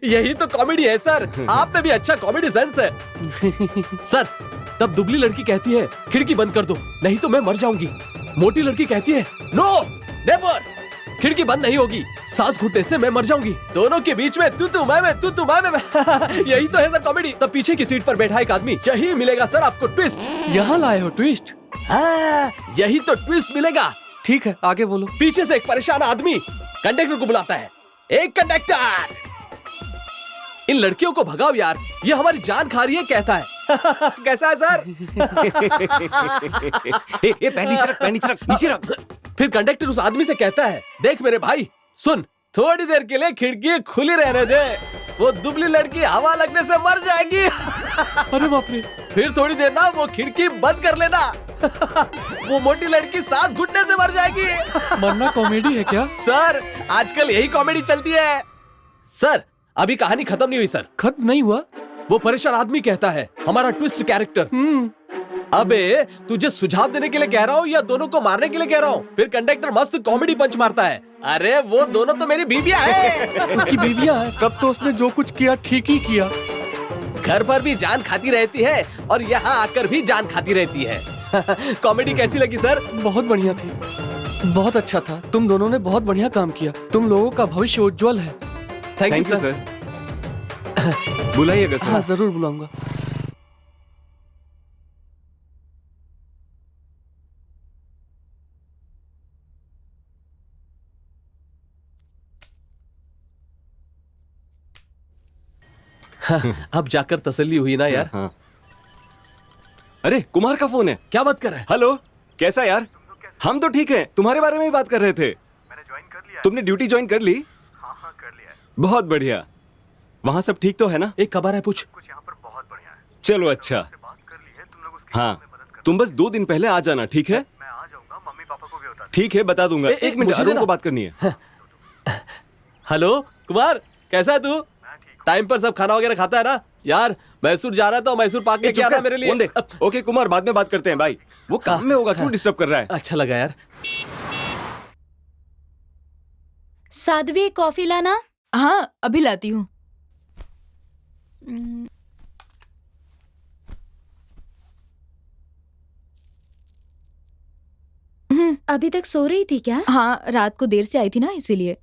यही तो कॉमेडी है सर। आप में भी अच्छा कॉमेडी सेंस है। सर तब दुबली लड़की कहती है खिड़की बंद कर दो नहीं तो मैं मर जाऊंगी। मोटी लड़की कहती है नो नेवर, खिड़की बंद नहीं होगी, सांस घुटने से मैं मर जाऊंगी। दोनों के बीच में तू मैं तू मैं। यही तो है सर कॉमेडी। तब पीछे की सीट पर बैठा एक आदमी, यही मिलेगा सर आपको ट्विस्ट। यहाँ लाए हो ट्विस्ट? यही तो ट्विस्ट मिलेगा। ठीक है आगे बोलो। पीछे से एक परेशान आदमी कंडक्टर को बुलाता है। एक कंडक्टर, इन लड़कियों को भगाओ यार, ये हमारी जान खा रही है कहता है। कैसा है सर? पैर नीचे रख। फिर कंडक्टर उस आदमी से कहता है देख मेरे भाई सुन, थोड़ी देर के लिए खिड़की खुली रहने दे, वो दुबली लड़की हवा लगने से मर जाएगी। अरे बाप रे। फिर थोड़ी देर ना वो खिड़की बंद कर लेना। वो मोटी लड़की सांस घुटने से मर जाएगी। मरना कॉमेडी है क्या? सर आजकल यही कॉमेडी चलती है। सर अभी कहानी खत्म नहीं हुई सर। खत्म नहीं हुआ? वो परेशान आदमी कहता है हमारा ट्विस्ट कैरेक्टर अबे तुझे सुझाव देने के लिए कह रहा हूँ या दोनों को मारने के लिए कह रहा हूँ? फिर कंडक्टर मस्त कॉमेडी पंच मारता है। अरे वो दोनों तो मेरी बीवियां है। उसकी बीवियां है, तब तो उसने जो कुछ किया ठीक ही किया। घर पर भी जान खाती रहती है और यहाँ आकर भी जान खाती रहती है। कॉमेडी कैसी लगी सर? बहुत बढ़िया थी, बहुत अच्छा था। तुम दोनों ने बहुत बढ़िया काम किया। तुम लोगों का भविष्य उज्जवल है। Thank you sir. बुलाइएगा हाँ सर। जरूर बुलाऊंगा। अब जाकर तसल्ली हुई ना यार। हाँ। अरे कुमार का फोन है। क्या बात कर रहा है? हेलो, कैसा यार? हम तो ठीक हैं, तुम्हारे बारे में ही बात कर रहे थे। मैंने ज्वाइन कर लिया। तुमने ड्यूटी ज्वाइन कर ली? हाँ हाँ कर लिया है। बहुत बढ़िया। वहाँ सब ठीक तो है ना? एक खबर है, पूछ। कुछ यहाँ पर बहुत बढ़िया है। चलो अच्छा। से बात कर ली है, तुम लोग उसकी हाँ, काम में मदद कर। तुम बस 2 दिन पहले आ जाना, ठीक है? मैं आ जाऊंगा, मम्मी पापा को भी बता दो। ठीक है, बता दूंगा। एक मिनट, मुझे अरुण देना। को बात करनी है। हेलो कुमार, कैसा है तू? मैं ठीक हूँ। टाइम पर सब खाना वगैरह खाता है ना? यार मैसूर जा रहा था, मैसूर पाक ए, लेके चुप आना कर, मेरे लिए। फोन दे। ओके कुमार, बाद में बात करते हैं भाई। वो काम में होगा, क्यों डिस्टर्ब कर रहा है? अच्छा लगा यार। साध्वी कॉफी लाना। हाँ अभी लाती हूँ। अभी तक सो रही थी क्या? हाँ रात को देर से आई थी ना, इसीलिए।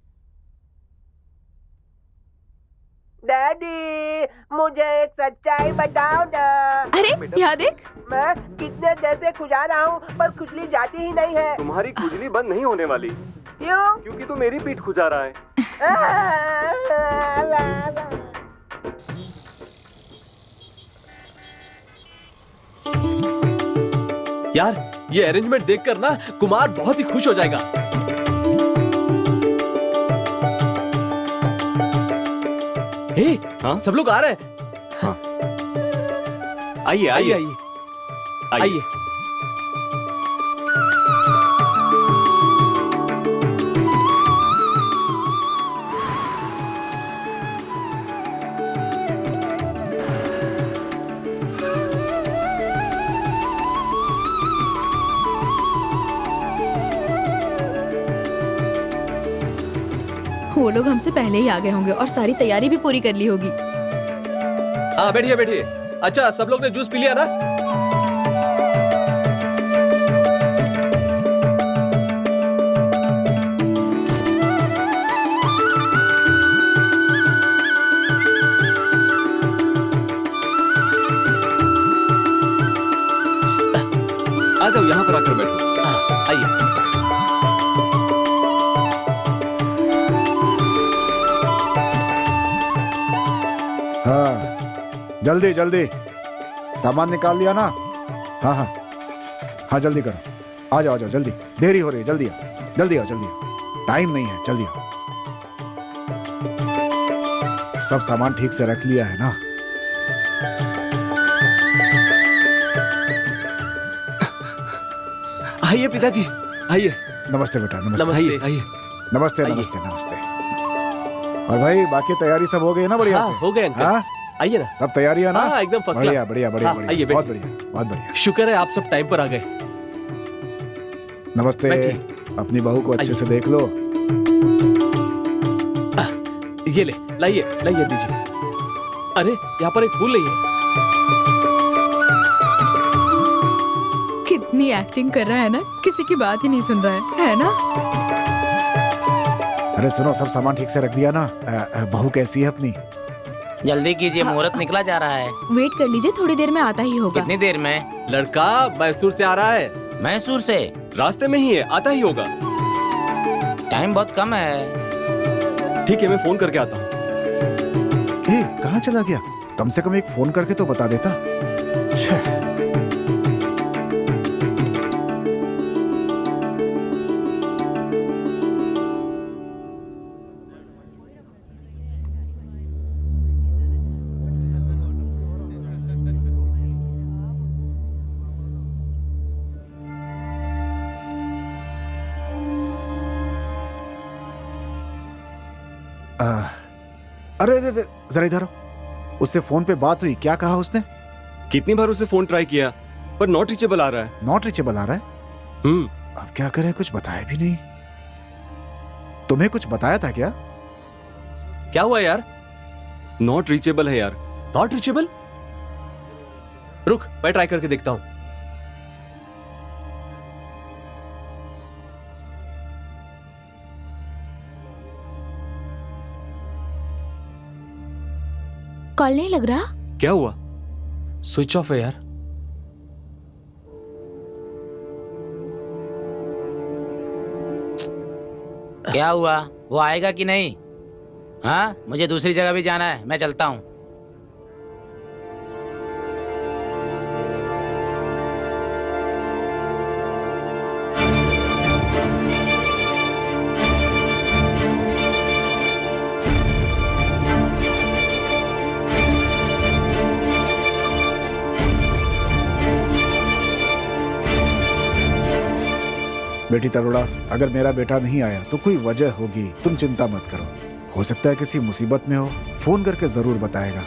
डैडी मुझे एक सच्चाई बताओ ना। अरे यहाँ देख। मैं कितने देर से खुजा रहा हूँ पर खुजली जाती ही नहीं है। तुम्हारी खुजली बंद नहीं होने वाली, क्यों? क्योंकि तू मेरी पीठ खुजा रहा है। यार ये अरेंजमेंट देखकर ना कुमार बहुत ही खुश हो जाएगा। हे, हाँ? सब लोग आ रहे हैं। आइए आइए आइए आइए आइए। वो लोग हमसे पहले ही आ गए होंगे और सारी तैयारी भी पूरी कर ली होगी। हाँ बैठिए बैठिए। अच्छा सब लोग ने जूस पी लिया ना? आ जाओ, यहाँ पर आकर बैठो। आइए। हाँ जल्दी जल्दी सामान निकाल लिया ना? हाँ हाँ हाँ जल्दी करो। आ जाओ जल्दी, देरी हो रही है। जल्दी आओ जल्दी आओ जल्दी आओ, टाइम नहीं है, जल्दी आओ। सब सामान ठीक से रख लिया है ना? आइए पिताजी, आइए। नमस्ते बेटा, नमस्ते नमस्ते। आइए। नमस्ते आइए। नमस्ते नमस्ते। और भाई बाकी तैयारी सब हो गई है ना? बढ़िया हाँ, से हो गए अंकल। हाँ? आइए ना। सब तैयारी है ना? हाँ, एकदम फर्स्ट बढ़िया क्लास। बढ़िया बढ़िया हाँ, बढ़िया, आइए, बहुत बैठिए। बढ़िया बहुत बढ़िया। शुक्र है आप सब टाइम पर आ गए। नमस्ते। बैठिए। अपनी बहू को अच्छे आइए। से देख लो। ये ले, लाइए लाइए दीजिए। अरे यहाँ पर एक फूल नहीं है। कितनी एक्टिंग कर रहा है ना, किसी की बात ही नहीं सुन रहा है ना? अरे सुनो, सब सामान ठीक से रख दिया ना? बहू कैसी है अपनी? जल्दी कीजिए, मुहूर्त निकला जा रहा है। वेट कर लीजिए, थोड़ी देर में आता ही होगा। कितनी देर में? लड़का मैसूर से आ रहा है। मैसूर से? रास्ते में ही है, आता ही होगा। टाइम बहुत कम है। ठीक है, मैं फोन करके आता हूँ। कहाँ चला गया? कम से कम एक फोन करके तो बता देता। छे। अरे अरे अरे, जरा इधर आओ। उससे फोन पे बात हुई, क्या कहा उसने? कितनी बार उसे फोन ट्राई किया, पर नॉट रीचेबल आ रहा है। नॉट रीचेबल आ रहा है? अब क्या करें, कुछ बताया भी नहीं। तुम्हें कुछ बताया था क्या? क्या हुआ यार? नॉट रीचेबल है यार। Not reachable? रुक, मैं ट्राई करके देखता हूं। कॉल नहीं लग रहा। क्या हुआ? स्विच ऑफ है यार। क्या हुआ? वो आएगा कि नहीं? हाँ, मुझे दूसरी जगह भी जाना है, मैं चलता हूँ। बेटी तरुणा, अगर मेरा बेटा नहीं आया तो कोई वजह होगी, तुम चिंता मत करो। हो सकता है किसी मुसीबत में हो, फोन करके जरूर बताएगा।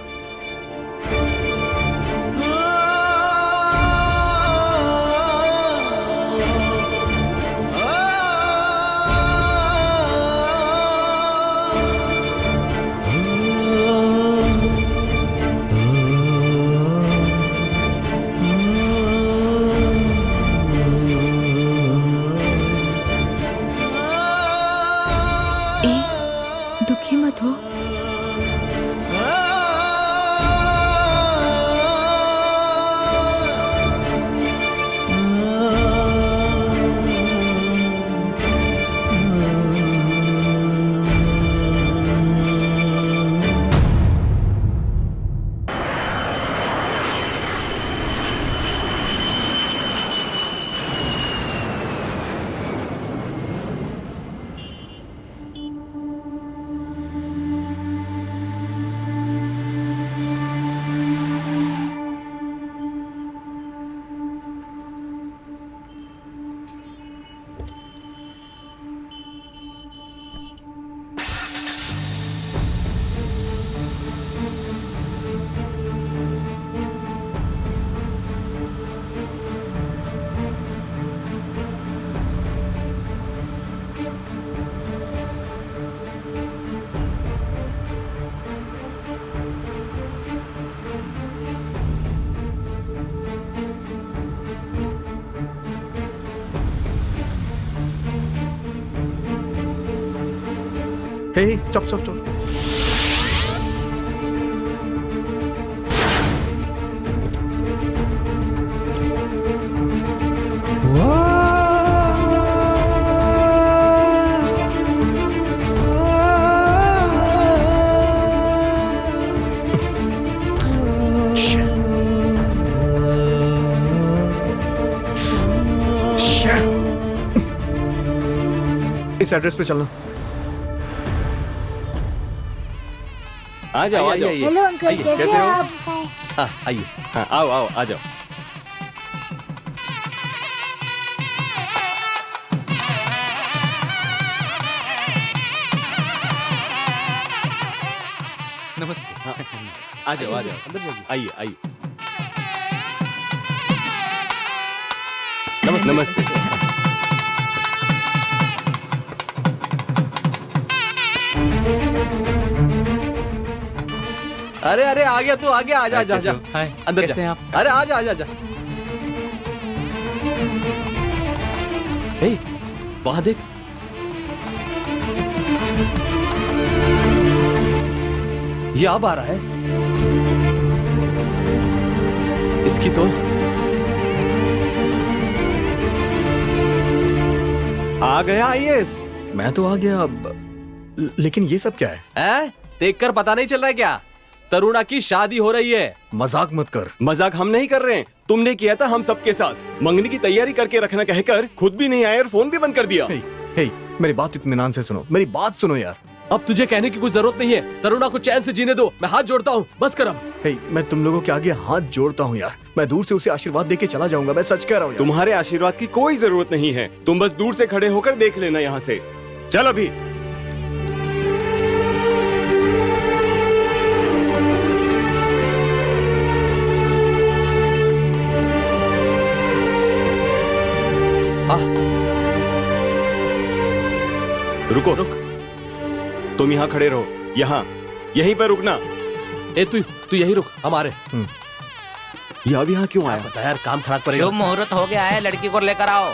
दुखी मत हो। हे स्टॉप स्टॉप स्टॉप। इस एड्रेस पे चलना। आ जाओ आ जाओ। हेलो अंकल, कैसे हो आप? हाँ आइए, हाँ आओ आओ आ जाओ। नमस्ते। हाँ, आ जाओ अंदर जाइए, आइए आइए। नमस्ते नमस्ते। अरे अरे आ गया तू, आ गया, आजा आजा आजा। अंदर कैसे जा। हैं आप? अरे आजा आजा आजा। हे वहां देख। ये अब आ रहा है। इसकी तो आ गया आईएएस। मैं तो आ गया अब, लेकिन ये सब क्या है? देखकर पता नहीं चल रहा है क्या? तरुणा की शादी हो रही है। मजाक मत कर। मजाक हम नहीं कर रहे हैं, तुमने किया था हम सबके साथ। मंगनी की तैयारी करके रखना कहकर खुद भी नहीं आए और फोन भी बंद कर दिया। हे, मेरी बात इत्मीनान से सुनो, मेरी बात सुनो यार। अब तुझे कहने की कुछ जरूरत नहीं है। तरुणा को चैन से जीने दो, मैं हाथ जोड़ता हूँ, बस कर अब। हे, मैं तुम लोगों के आगे हाथ जोड़ता हूँ यार। मैं दूर से उसे आशीर्वाद देके चला जाऊंगा, मैं सच कह रहा हूँ। तुम्हारे आशीर्वाद की कोई जरूरत नहीं है, तुम बस दूर से खड़े होकर देख लेना यहाँ से। चल अभी। रुको रुक, तुम यहाँ खड़े रहो, यहाँ यहीं पर रुकना। ए तू यहीं रुक, हम आ रहे। ये अब यहाँ क्यों आया? बता यार, काम खराब करेगा। शुभ मुहूर्त हो गया है, लड़की को लेकर आओ।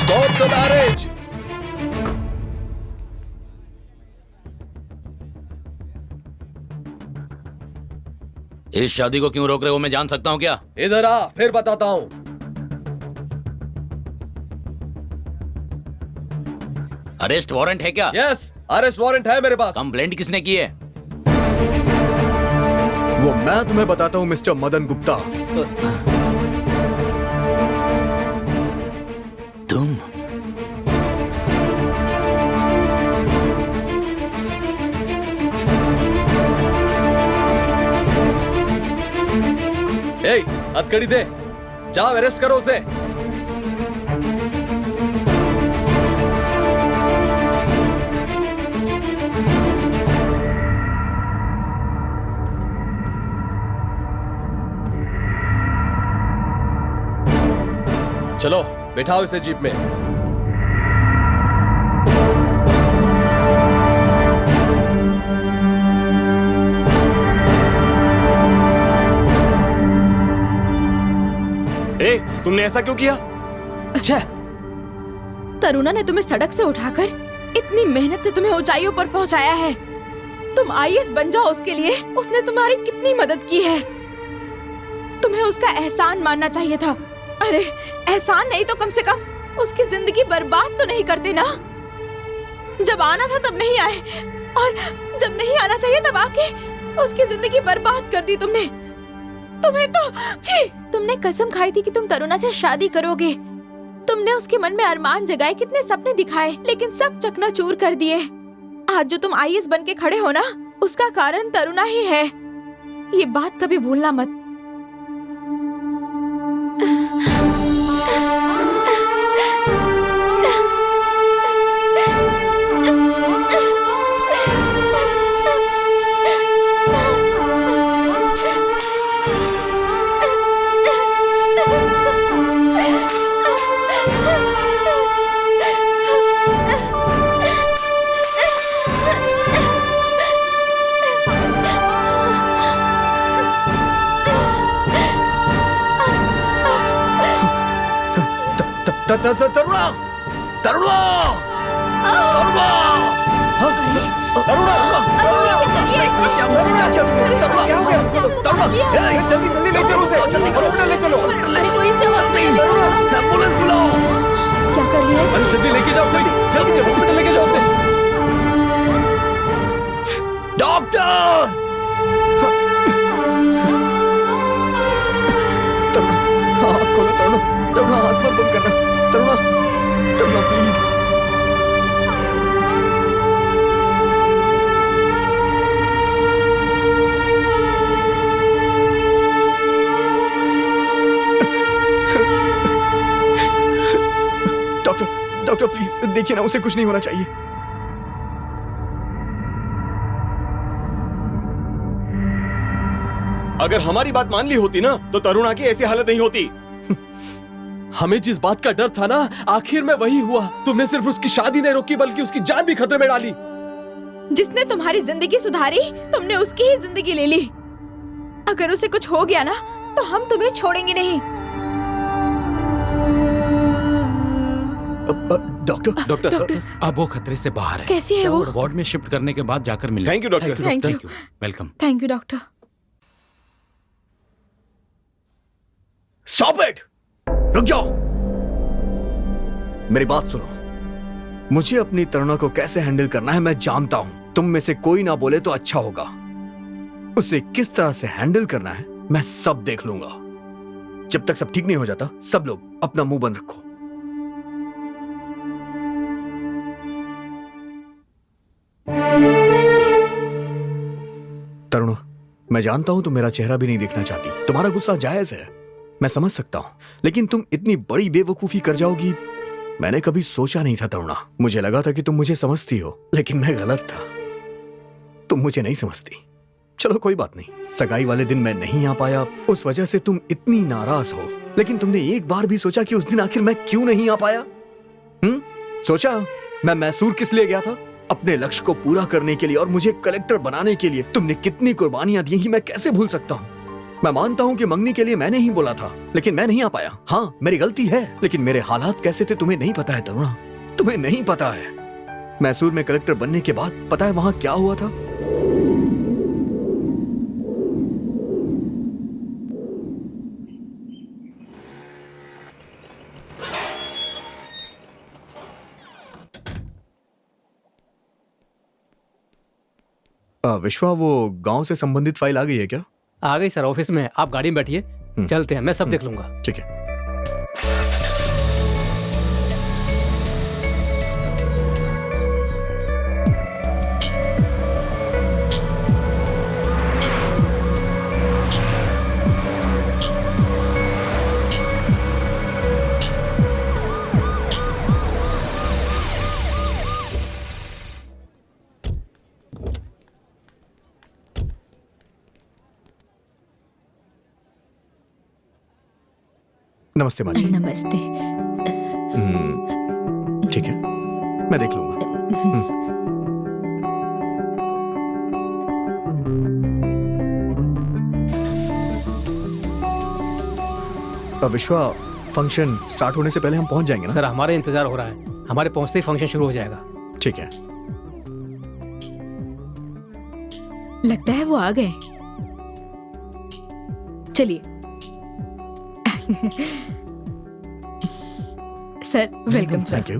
Stop the marriage! इस शादी को क्यों रोक रहे हो, मैं जान सकता हूँ क्या? इधर आ, फिर बताता हूँ। अरेस्ट वारंट है क्या? यस, अरेस्ट वारंट है मेरे पास। कंप्लेंट किसने की है? वो मैं तुम्हें बताता हूँ मिस्टर मदन गुप्ता। तुम हथकड़ी दे, जाओ अरेस्ट करो उसे। चलो बैठाओ इसे जीप में। तुमने ऐसा क्यों किया? अच्छा, तरुणा ने तुम्हें सड़क से उठाकर इतनी मेहनत से तुम्हें ऊंचाइयों पर पहुंचाया है। तुम आईएएस बन जाओ, उसके लिए उसने तुम्हारी कितनी मदद की है। तुम्हें उसका एहसान मानना चाहिए था। अरे एहसान नहीं तो कम से कम उसकी जिंदगी बर्बाद तो नहीं करते ना। जब आना था तब नहीं आए, और जब नहीं आना चाहिए तब आके उसकी जिंदगी बर्बाद कर दी तुमने। तुम्हें तो छी! तुमने कसम खाई थी कि तुम तरुणा से शादी करोगे। तुमने उसके मन में अरमान जगाए, कितने सपने दिखाए, लेकिन सब चकनाचूर कर दिए। आज जो तुम आईएएस बन के खड़े हो ना, उसका कारण तरुणा ही है। ये बात कभी भूलना मत। तरुणा, तरुणा, जल्दी जल्दी ले चलो उसे, जल्दी हॉस्पिटल ले चलो। एम्बुलेंस बुलाओ। क्या कर लिया इसने? अरे जल्दी लेके जाओ, जल्दी जल्दी से हॉस्पिटल लेके जाओ उसे। डॉक्टर! हाथ खोलो तरुणा, तरुणा हाथ मत बंद करना, तरुणा। डॉक्टर डॉक्टर प्लीज देखिए ना, उसे कुछ नहीं होना चाहिए। अगर हमारी बात मान ली होती ना तो तरुणा की ऐसी हालत नहीं होती। हमें जिस बात का डर था ना, आखिर में वही हुआ। तुमने सिर्फ उसकी शादी नहीं रोकी बल्कि उसकी जान भी खतरे में डाली। जिसने तुम्हारी जिंदगी सुधारी, तुमने उसकी ही जिंदगी ले ली। अगर उसे कुछ हो गया ना तो हम तुम्हें छोड़ेंगे नहीं। डॉक्टर अब वो खतरे से बाहर है। कैसी है वो? वार्ड में शिफ्ट करने के बाद जाकर मिलें। Thank you doctor. Thank you. Welcome. Thank you doctor. Stop it, रुक जाओ। मेरी बात सुनो, मुझे अपनी तरुणा को कैसे हैंडल करना है मैं जानता हूं। तुम में से कोई ना बोले तो अच्छा होगा। उसे किस तरह से हैंडल करना है मैं सब देख लूंगा। जब तक सब ठीक नहीं हो जाता, सब लोग अपना मुंह बंद रखो। तरुणा, मैं जानता हूं तुम मेरा चेहरा भी नहीं देखना चाहती। तुम्हारा गुस्सा जायज है, मैं समझ सकता हूं, लेकिन तुम इतनी बड़ी बेवकूफी कर जाओगी मैंने कभी सोचा नहीं था तरुणा। मुझे लगा था कि तुम मुझे समझती हो, लेकिन मैं गलत था। तुम मुझे नहीं समझती। चलो कोई बात नहीं, सगाई वाले दिन मैं नहीं आ पाया, उस वजह से तुम इतनी नाराज हो, लेकिन तुमने एक बार भी सोचा कि उस दिन आखिर मैं क्यों नहीं आ पाया? सोचा मैं मैसूर किस लिए गया था? अपने लक्ष्य को पूरा करने के लिए और मुझे कलेक्टर बनाने के लिए। तुमने कितनी कुर्बानियां दी, मैं कैसे भूल सकता हूँ। मैं मानता हूँ कि मंगनी के लिए मैंने ही बोला था, लेकिन मैं नहीं आ पाया। हाँ मेरी गलती है, लेकिन मेरे हालात कैसे थे तुम्हें नहीं पता है तरुणा, तुम्हें नहीं पता है। मैसूर में कलेक्टर बनने के बाद पता है वहां क्या हुआ था? विश्वा, वो गांव से संबंधित फाइल आ गई है क्या? आ गई सर, ऑफिस में। आप गाड़ी में बैठिए, चलते हैं, मैं सब देख लूंगा। ठीक है। नमस्ते माँ जी। नमस्ते। ठीक है, मैं देख लूंगा। विश्वा, फंक्शन स्टार्ट होने से पहले हम पहुंच जाएंगे ना? सर हमारा इंतजार हो रहा है, हमारे पहुंचते ही फंक्शन शुरू हो जाएगा। ठीक है। लगता है वो आ गए। चलिए। Sir welcome sir. Thank you.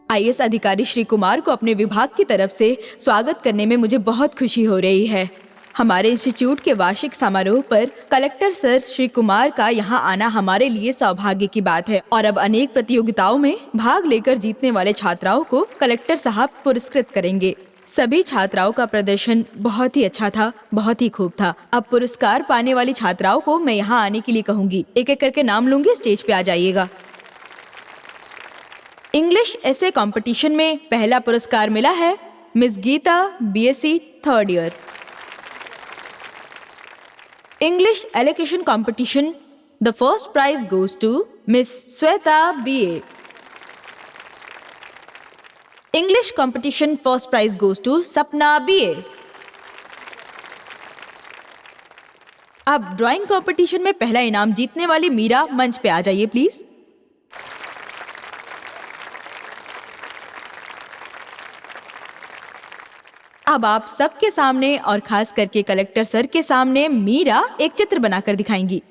IAS अधिकारी श्री कुमार को अपने विभाग की तरफ से स्वागत करने में मुझे बहुत खुशी हो रही है। हमारे इंस्टीट्यूट के वार्षिक समारोह पर कलेक्टर सर श्री कुमार का यहाँ आना हमारे लिए सौभाग्य की बात है। और अब अनेक प्रतियोगिताओं में भाग लेकर जीतने वाले छात्राओं को कलेक्टर साहब पुरस्कृत करेंगे। सभी छात्राओं का प्रदर्शन बहुत ही अच्छा था, बहुत ही खूब था। अब पुरस्कार पाने वाली छात्राओं को मैं यहाँ आने के लिए कहूँगी। एक एक करके नाम लूंगी, स्टेज पे आ जाइएगा। इंग्लिश ऐसे कंपटीशन में पहला पुरस्कार मिला है miss Geeta, BSc 3rd year. English elocution competition, the first prize goes to miss Shweta, BA. English competition first prize goes to Sapna, BA. अब ड्राइंग कंपटीशन में पहला इनाम जीतने वाली मीरा मंच पे आ जाइए प्लीज। अब आप सबके सामने और खास करके कलेक्टर सर के सामने मीरा एक चित्र बनाकर दिखाएंगी।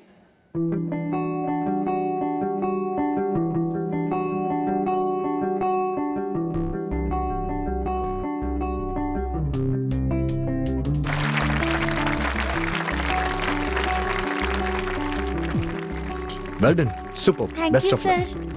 Well done, super, thank best you of luck. Sir.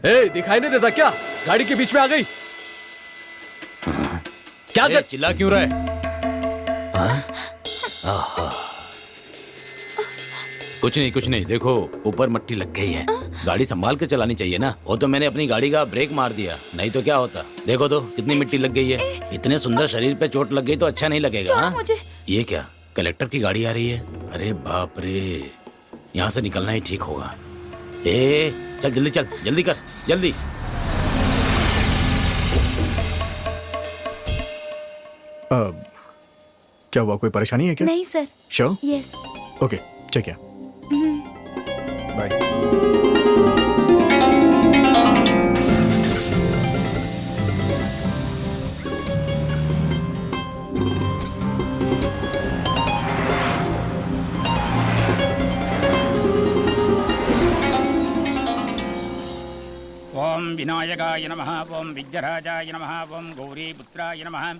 ए, दिखाई नहीं देता क्या? गाड़ी के बीच में आ गई। क्या कर चिल्ला क्यों रहा है? कुछ नहीं देखो ऊपर मट्टी लग गई है। गाड़ी संभाल के चलानी चाहिए ना। वो तो मैंने अपनी गाड़ी का ब्रेक मार दिया, नहीं तो क्या होता। देखो तो कितनी मिट्टी लग गई है। इतने सुंदर शरीर पे चोट लग गई तो अच्छा नहीं लगेगा। हाँ? मुझे ये क्या कलेक्टर की गाड़ी आ रही है? अरे बाप रे, यहाँ से निकलना ही ठीक होगा। चल जल्दी कर जल्दी। क्या हुआ, कोई परेशानी है क्या? नहीं सर। श्योर? यस। ओके, ठीक है, बाय। ओम विनायकाय नमः, ओम विघ्नराजाय नमः, ओम गौरीपुत्राय नमः,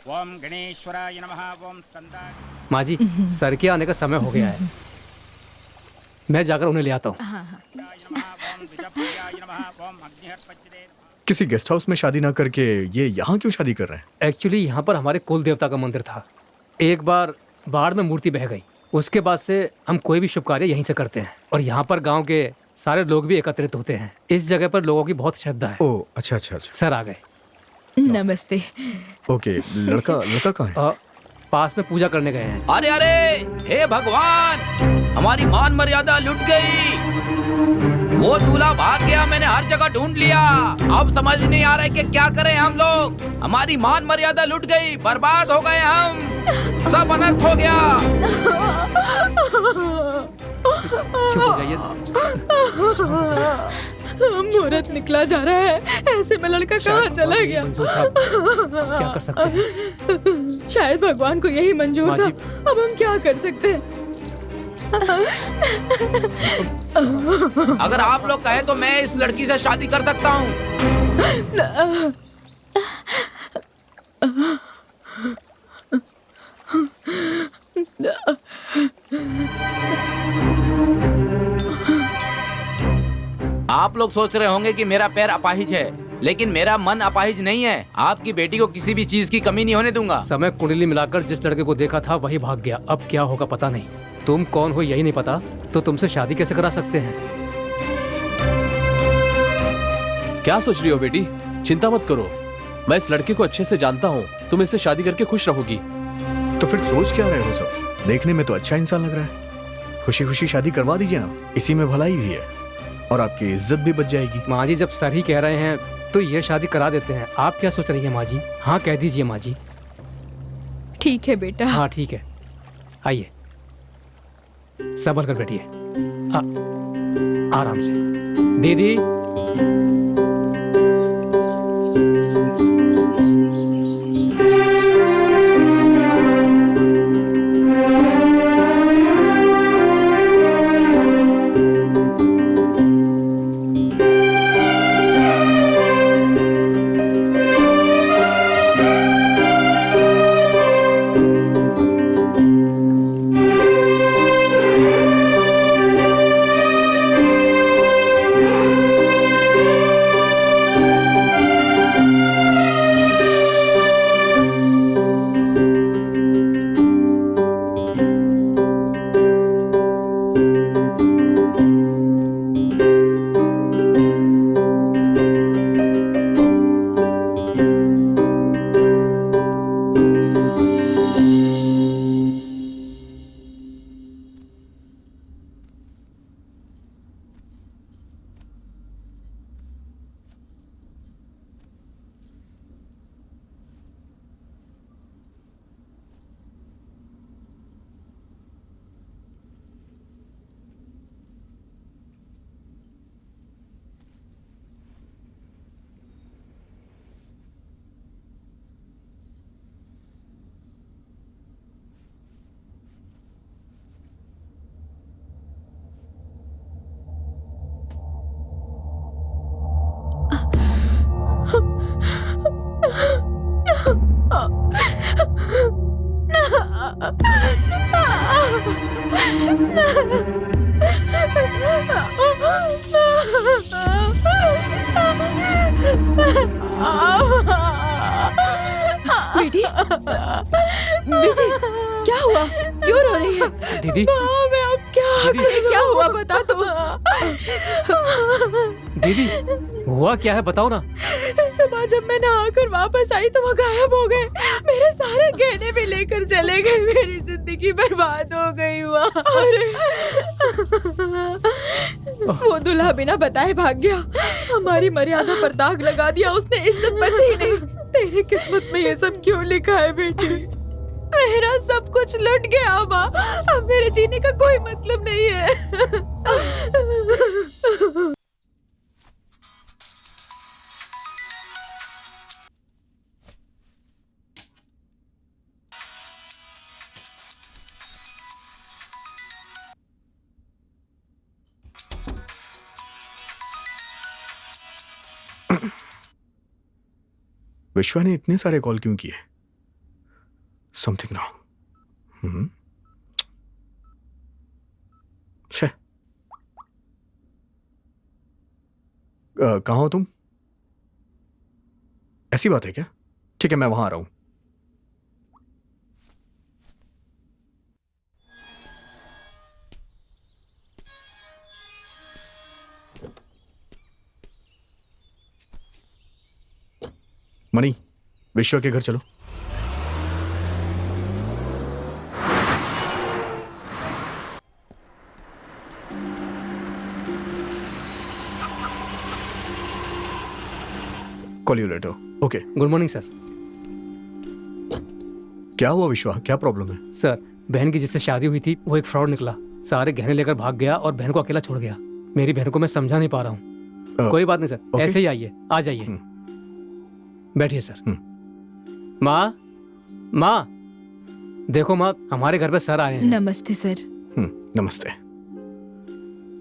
ओम गणेश्वराय नमः, ओम स्कंदाय। माँ जी, सर के आने का समय हो गया है, मैं जाकर उन्हें ले आता हूँ। किसी गेस्ट हाउस में शादी ना करके ये यहाँ क्यों शादी कर रहे हैं? एक्चुअली यहाँ पर हमारे कुल देवता का मंदिर था। एक बार बाढ़ में मूर्ति बह गई, उसके बाद से हम कोई भी शुभ कार्य यहीं से करते हैं और यहाँ पर गांव के सारे लोग भी एकत्रित होते हैं। इस जगह पर लोगों की बहुत श्रद्धा है। ओह अच्छा अच्छा अच्छा। सर आ गए। नमस्ते। ओके, लड़का कहाँ है? पास में पूजा करने गए हैं। अरे अरे, हे भगवान, हमारी मान मर्यादा लुट गई। वो दूल्हा भाग गया, मैंने हर जगह ढूंढ लिया। अब समझ नहीं आ रहा है कि क्या करें हम लोग। हमारी मान मर्यादा लुट गई, बर्बाद हो गए हम, सब अनर्थ हो गया। चुप हो जाइए। मुहूर्त निकला जा रहा है, ऐसे में लड़का कहाँ चला गया? क्या कर सकते हैं? शायद भगवान को यही मंजूर था। अब हम क्या कर सकते हैं? अगर आप लोग कहें तो मैं इस लड़की से शादी कर सकता हूँ। आप लोग सोच रहे होंगे कि मेरा पैर अपाहिज है, लेकिन मेरा मन अपाहिज नहीं है। आपकी बेटी को किसी भी चीज की कमी नहीं होने दूंगा। समय कुंडली मिलाकर जिस लड़के को देखा था वही भाग गया। अब क्या होगा पता नहीं। तुम कौन हो यही नहीं पता तो तुमसे शादी कैसे करा सकते हैं? क्या सोच रही हो बेटी? चिंता मत करो, मैं इस लड़के को अच्छे से जानता हूँ। तुम इससे शादी करके खुश रहोगी। तो फिर सोच क्या रहे हो सब? देखने में तो अच्छा इंसान लग रहा है। खुशी खुशी शादी करवा दीजिए ना, इसी में भलाई भी है और आपकी इज्जत भी बच जाएगी। माँ जी, जब सर ही कह रहे हैं तो ये शादी करा देते हैं। आप क्या सोच रही हैं माँ जी? हाँ कह दीजिए माँ जी। ठीक है बेटा। हाँ ठीक है, आइए संभल कर बैठिए, आराम से। दीदी बेटी, बेटी, क्या हुआ? क्यों रो रही है? दीदी, मैं अब क्या हुआ बता तू। दीदी, हुआ क्या है बताओ ना। सुबह जब मैं नहाकर वापस आई तो वो गायब हो गए। मेरे सारे गहने भी लेकर चले गए। मेरी जिंदगी बर्बाद हो गई वहाँ। वो दूल्हा बिना बताए भाग गया। हमारी मर्यादा पर दाग लगा दिया उसने। इज्जत बची ही नहीं। तेरी किस्मत में ये सब क्यों लिखा है बेटी? मेरा सब कुछ लुट गया माँ। अब मेरे जीने का कोई मतलब नहीं है। विश्वा ने इतने सारे कॉल क्यों किए? Something wrong. कहाँ हो तुम? ऐसी बात है क्या? ठीक है, मैं वहां आ रहा हूं। मणि, विश्वा के घर चलो। Call you later. Okay. Good morning sir. क्या हुआ विश्वा? क्या प्रॉब्लम है? सर, बहन की जिससे शादी हुई थी वो एक फ्रॉड निकला। सारे गहने लेकर भाग गया और बहन को अकेला छोड़ गया। मेरी बहन को मैं समझा नहीं पा रहा हूँ। कोई बात नहीं सर, okay. ऐसे ही आइए, आ जाइए, बैठिए सर। माँ, माँ, देखो माँ, हमारे घर पे सर आए हैं। नमस्ते सर। नमस्ते।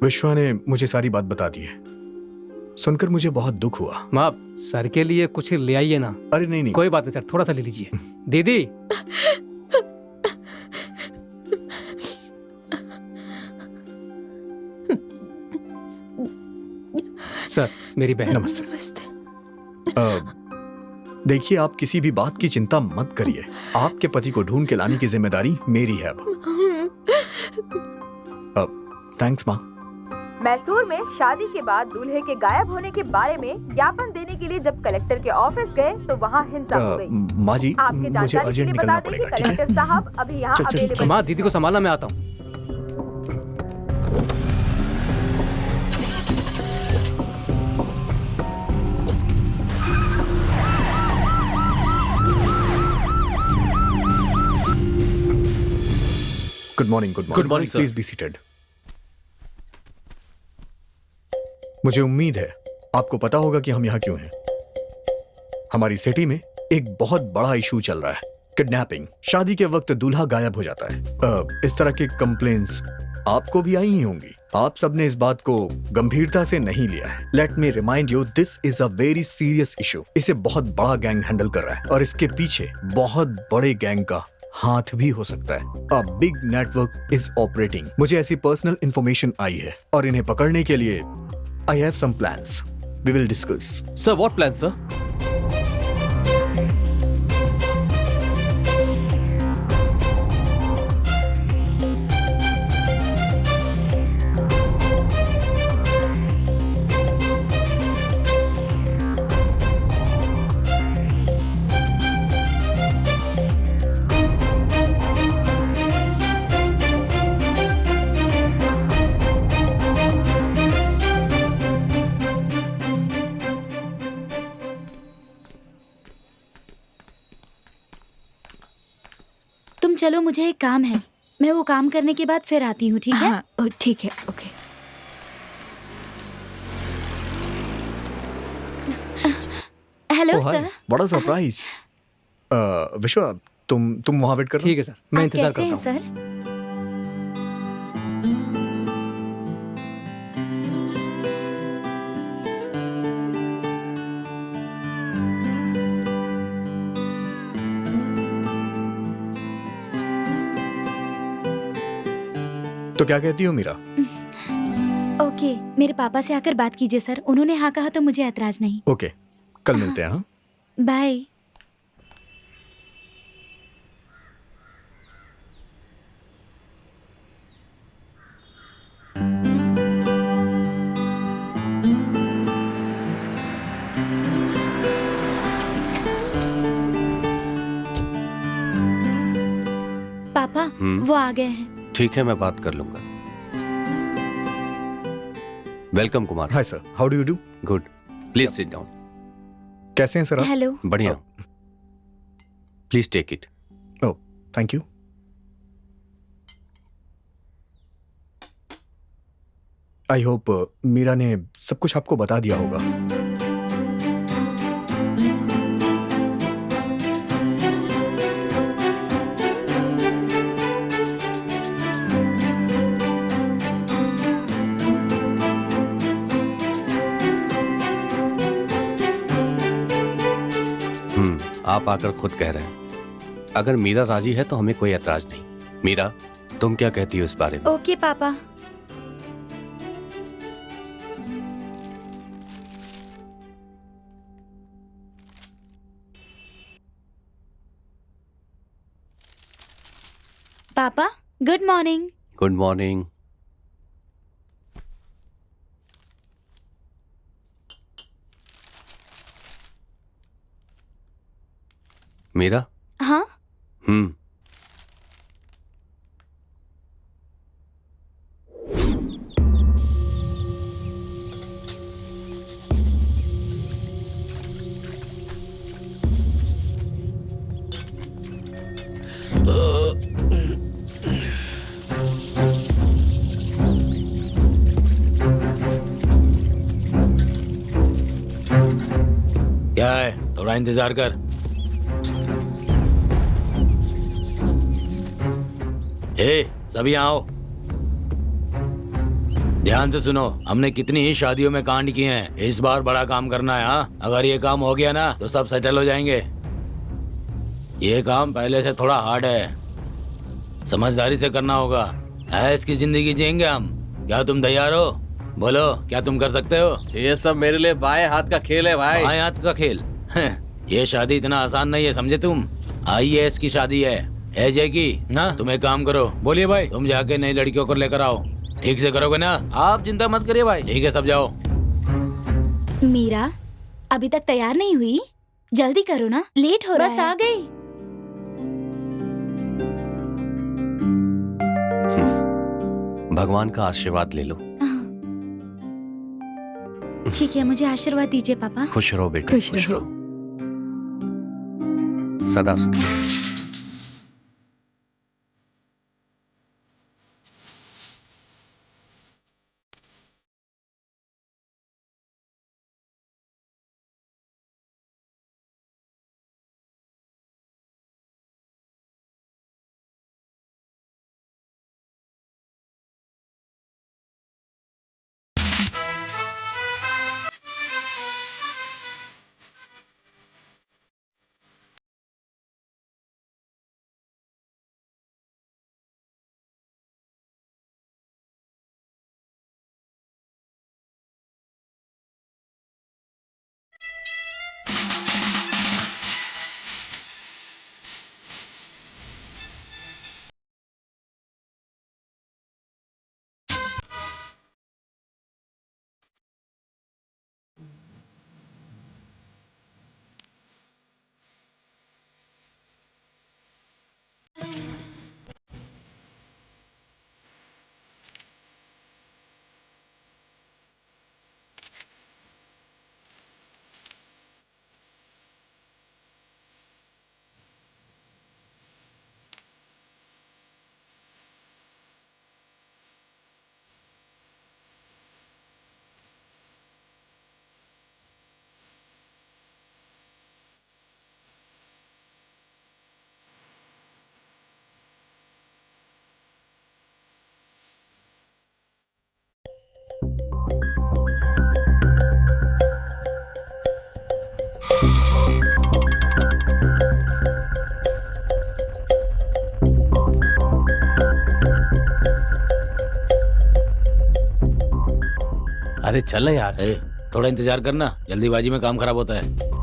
विश्वा ने मुझे सारी बात बता दी है। सुनकर मुझे बहुत दुख हुआ। माँ, सर के लिए कुछ ले आइए ना। अरे नहीं। कोई बात नहीं सर, थोड़ा सा ले लीजिए। दीदी, सर, मेरी बहन। नमस्ते। देखिए, आप किसी भी बात की चिंता मत करिए। आपके पति को ढूंढ के लाने की जिम्मेदारी मेरी है अब। थैंक्स माँ। मैसूर में शादी के बाद दूल्हे के गायब होने के बारे में ज्ञापन देने के लिए जब कलेक्टर के ऑफिस गए तो वहाँ हिंसा हो गई। माँ जी, आपके मुझे जानकारी के अर्जेंट लिए निकलना बता दें कि पड़ेगा, ठीक है? कलेक्टर साहब अभी यहाँ अवेलेबल। माँ, दीदी को संभालना, मैं आता हूँ। Good morning. Good morning, sir. Please be seated. मुझे उम्मीद है आपको पता होगा कि हम यहाँ क्यों हैं। हमारी सिटी में एक बहुत बड़ा इशू चल रहा है, किडनैपिंग। शादी के वक्त दूल्हा गायब हो जाता है। इस तरह के कंप्लेंट्स आपको भी आई ही होंगी। आप सबने इस बात को गंभीरता से नहीं लिया है। Let me remind you, this is a very serious issue. इसे बहुत बड़ा गैंग हैंडल कर रहा है और इसके पीछे बहुत बड़े गैंग का हाथ भी हो सकता है। A big network is operating. मुझे ऐसी पर्सनल इंफॉर्मेशन आई है और इन्हें पकड़ने के लिए I have some plans. We will discuss. Sir, what plan sir? तुम चलो, मुझे एक काम है। मैं वो काम करने के बाद फिर आती हूँ, ठीक है? हाँ, ठीक है, ओके। Hello hi, sir. बड़ा सरप्राइज। विश्वा, तुम वहां वेट कर। ठीक है सर, मैं इंतजार कैसे हैं करता हूँ। सर? तो क्या कहती हो मीरा? ओके, मेरे पापा से आकर बात कीजिए सर। उन्होंने हाँ कहा तो मुझे ऐतराज नहीं। ओके, कल मिलते हैं। हाँ, बाय। पापा वो आ गए हैं। ठीक है, मैं बात कर लूंगा। Welcome Kumar. Hi sir, how do you do? Good, please sit down. कैसे हैं सर आप? हेलो। बढ़िया, please take it. Oh, thank you. I hope Meera ने सब कुछ आपको बता दिया होगा। आप आकर खुद कह रहे हैं। अगर मीरा राजी है तो हमें कोई एतराज नहीं। मीरा, तुम क्या कहती हो इस बारे में? ओके पापा। पापा good morning. Good morning. Meera. हाँ। क्या है, थोड़ा इंतजार कर। हे, सभी आओ। ध्यान से सुनो, हमने कितनी ही शादियों में कांड किए हैं, इस बार बड़ा काम करना है। हाँ, अगर ये काम हो गया ना तो सब सेटल हो जाएंगे। ये काम पहले से थोड़ा हार्ड है, समझदारी से करना होगा। ऐश की जिंदगी जिएंगे हम। क्या तुम तैयार हो? बोलो, क्या तुम कर सकते हो? ये सब मेरे लिए बाएं हाथ का खेल है भाई। बाएं हाथ का खेल? ये शादी इतना आसान नहीं है, समझे तुम? IAS की शादी है, एजे की ना। तुम एक काम करो। बोलिए भाई। तुम जाके नई लड़कियों को लेकर आओ, ठीक से करोगे ना? आप चिंता मत करिए भाई। ठीक है, सब जाओ। मीरा अभी तक तैयार नहीं हुई? जल्दी करो ना, लेट हो रहा है। बस आ गई। भगवान का आशीर्वाद ले लो। ठीक है, मुझे आशीर्वाद दीजिए पापा। खुश रहो बेटा। खुश रहो। सदा सुख। अरे चल ना यार। थोड़ा इंतजार करना, जल्दीबाजी में काम खराब होता है।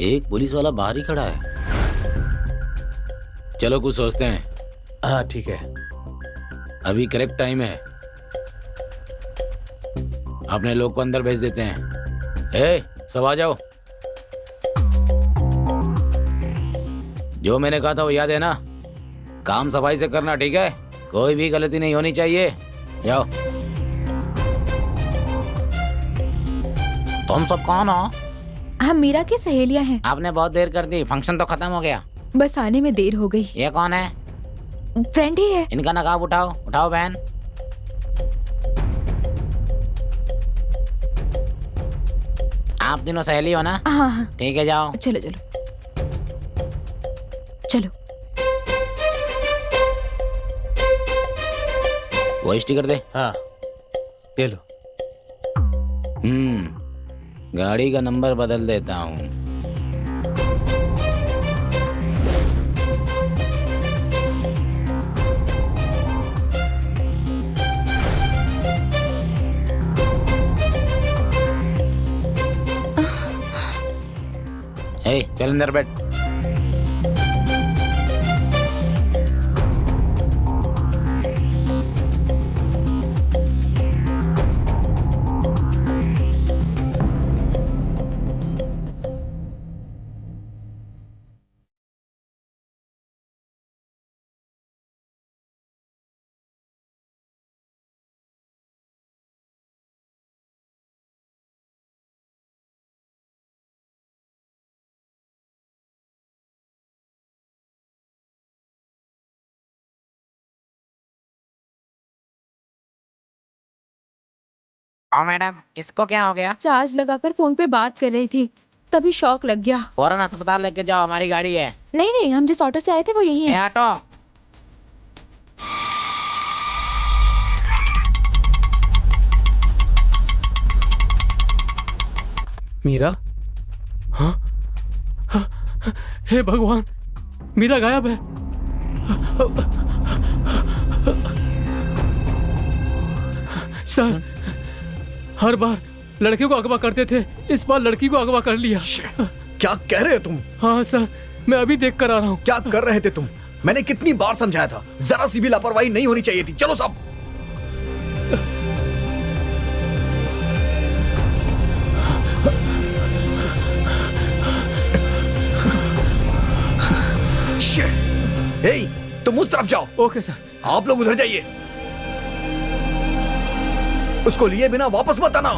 एक पुलिस वाला बाहर ही खड़ा है। चलो कुछ सोचते हैं। हाँ ठीक है। अभी करेक्ट टाइम है, अपने लोग को अंदर भेज देते हैं। सब आ जाओ। जो मैंने कहा था वो याद है ना? काम सफाई से करना, ठीक है? कोई भी गलती नहीं होनी चाहिए। जाओ। तुम सब कौन हो? हम मीरा की सहेलियां हैं। आपने बहुत देर कर दी, फंक्शन तो खत्म हो गया। बस आने में देर हो गई। ये कौन है? फ्रेंड ही है। इनका नकाब उठाओ, उठाओ बहन। आप तीनों सहेली हो ना? हाँ हाँ। ठीक है, जाओ। चलो चलो चलो। वो स्टिकर दे। हाँ ये लो। गाड़ी का नंबर बदल देता हूँ। चल अंदर बैठ। मैडम, इसको क्या हो गया? चार्ज लगाकर फोन पे बात कर रही थी, तभी शॉक लग गया। फौरन अस्पताल लेके जाओ, हमारी गाड़ी है। नहीं नहीं, हम जिस ऑटो से आए थे वो यही है। ऑटो। मीरा? हाँ? हे भगवान, मीरा गायब है। सर, हर बार लड़के को अगवा करते थे, इस बार लड़की को अगवा कर लिया। क्या कह रहे हो तुम? हाँ सर, मैं अभी देख कर आ रहा हूँ। क्या कर रहे थे तुम? मैंने कितनी बार समझाया था, जरा सी भी लापरवाही नहीं होनी चाहिए थी। चलो सब। तुम उस तरफ जाओ। Okay sir. आप लोग उधर जाइए। उसको लिए बिना वापस मत आना।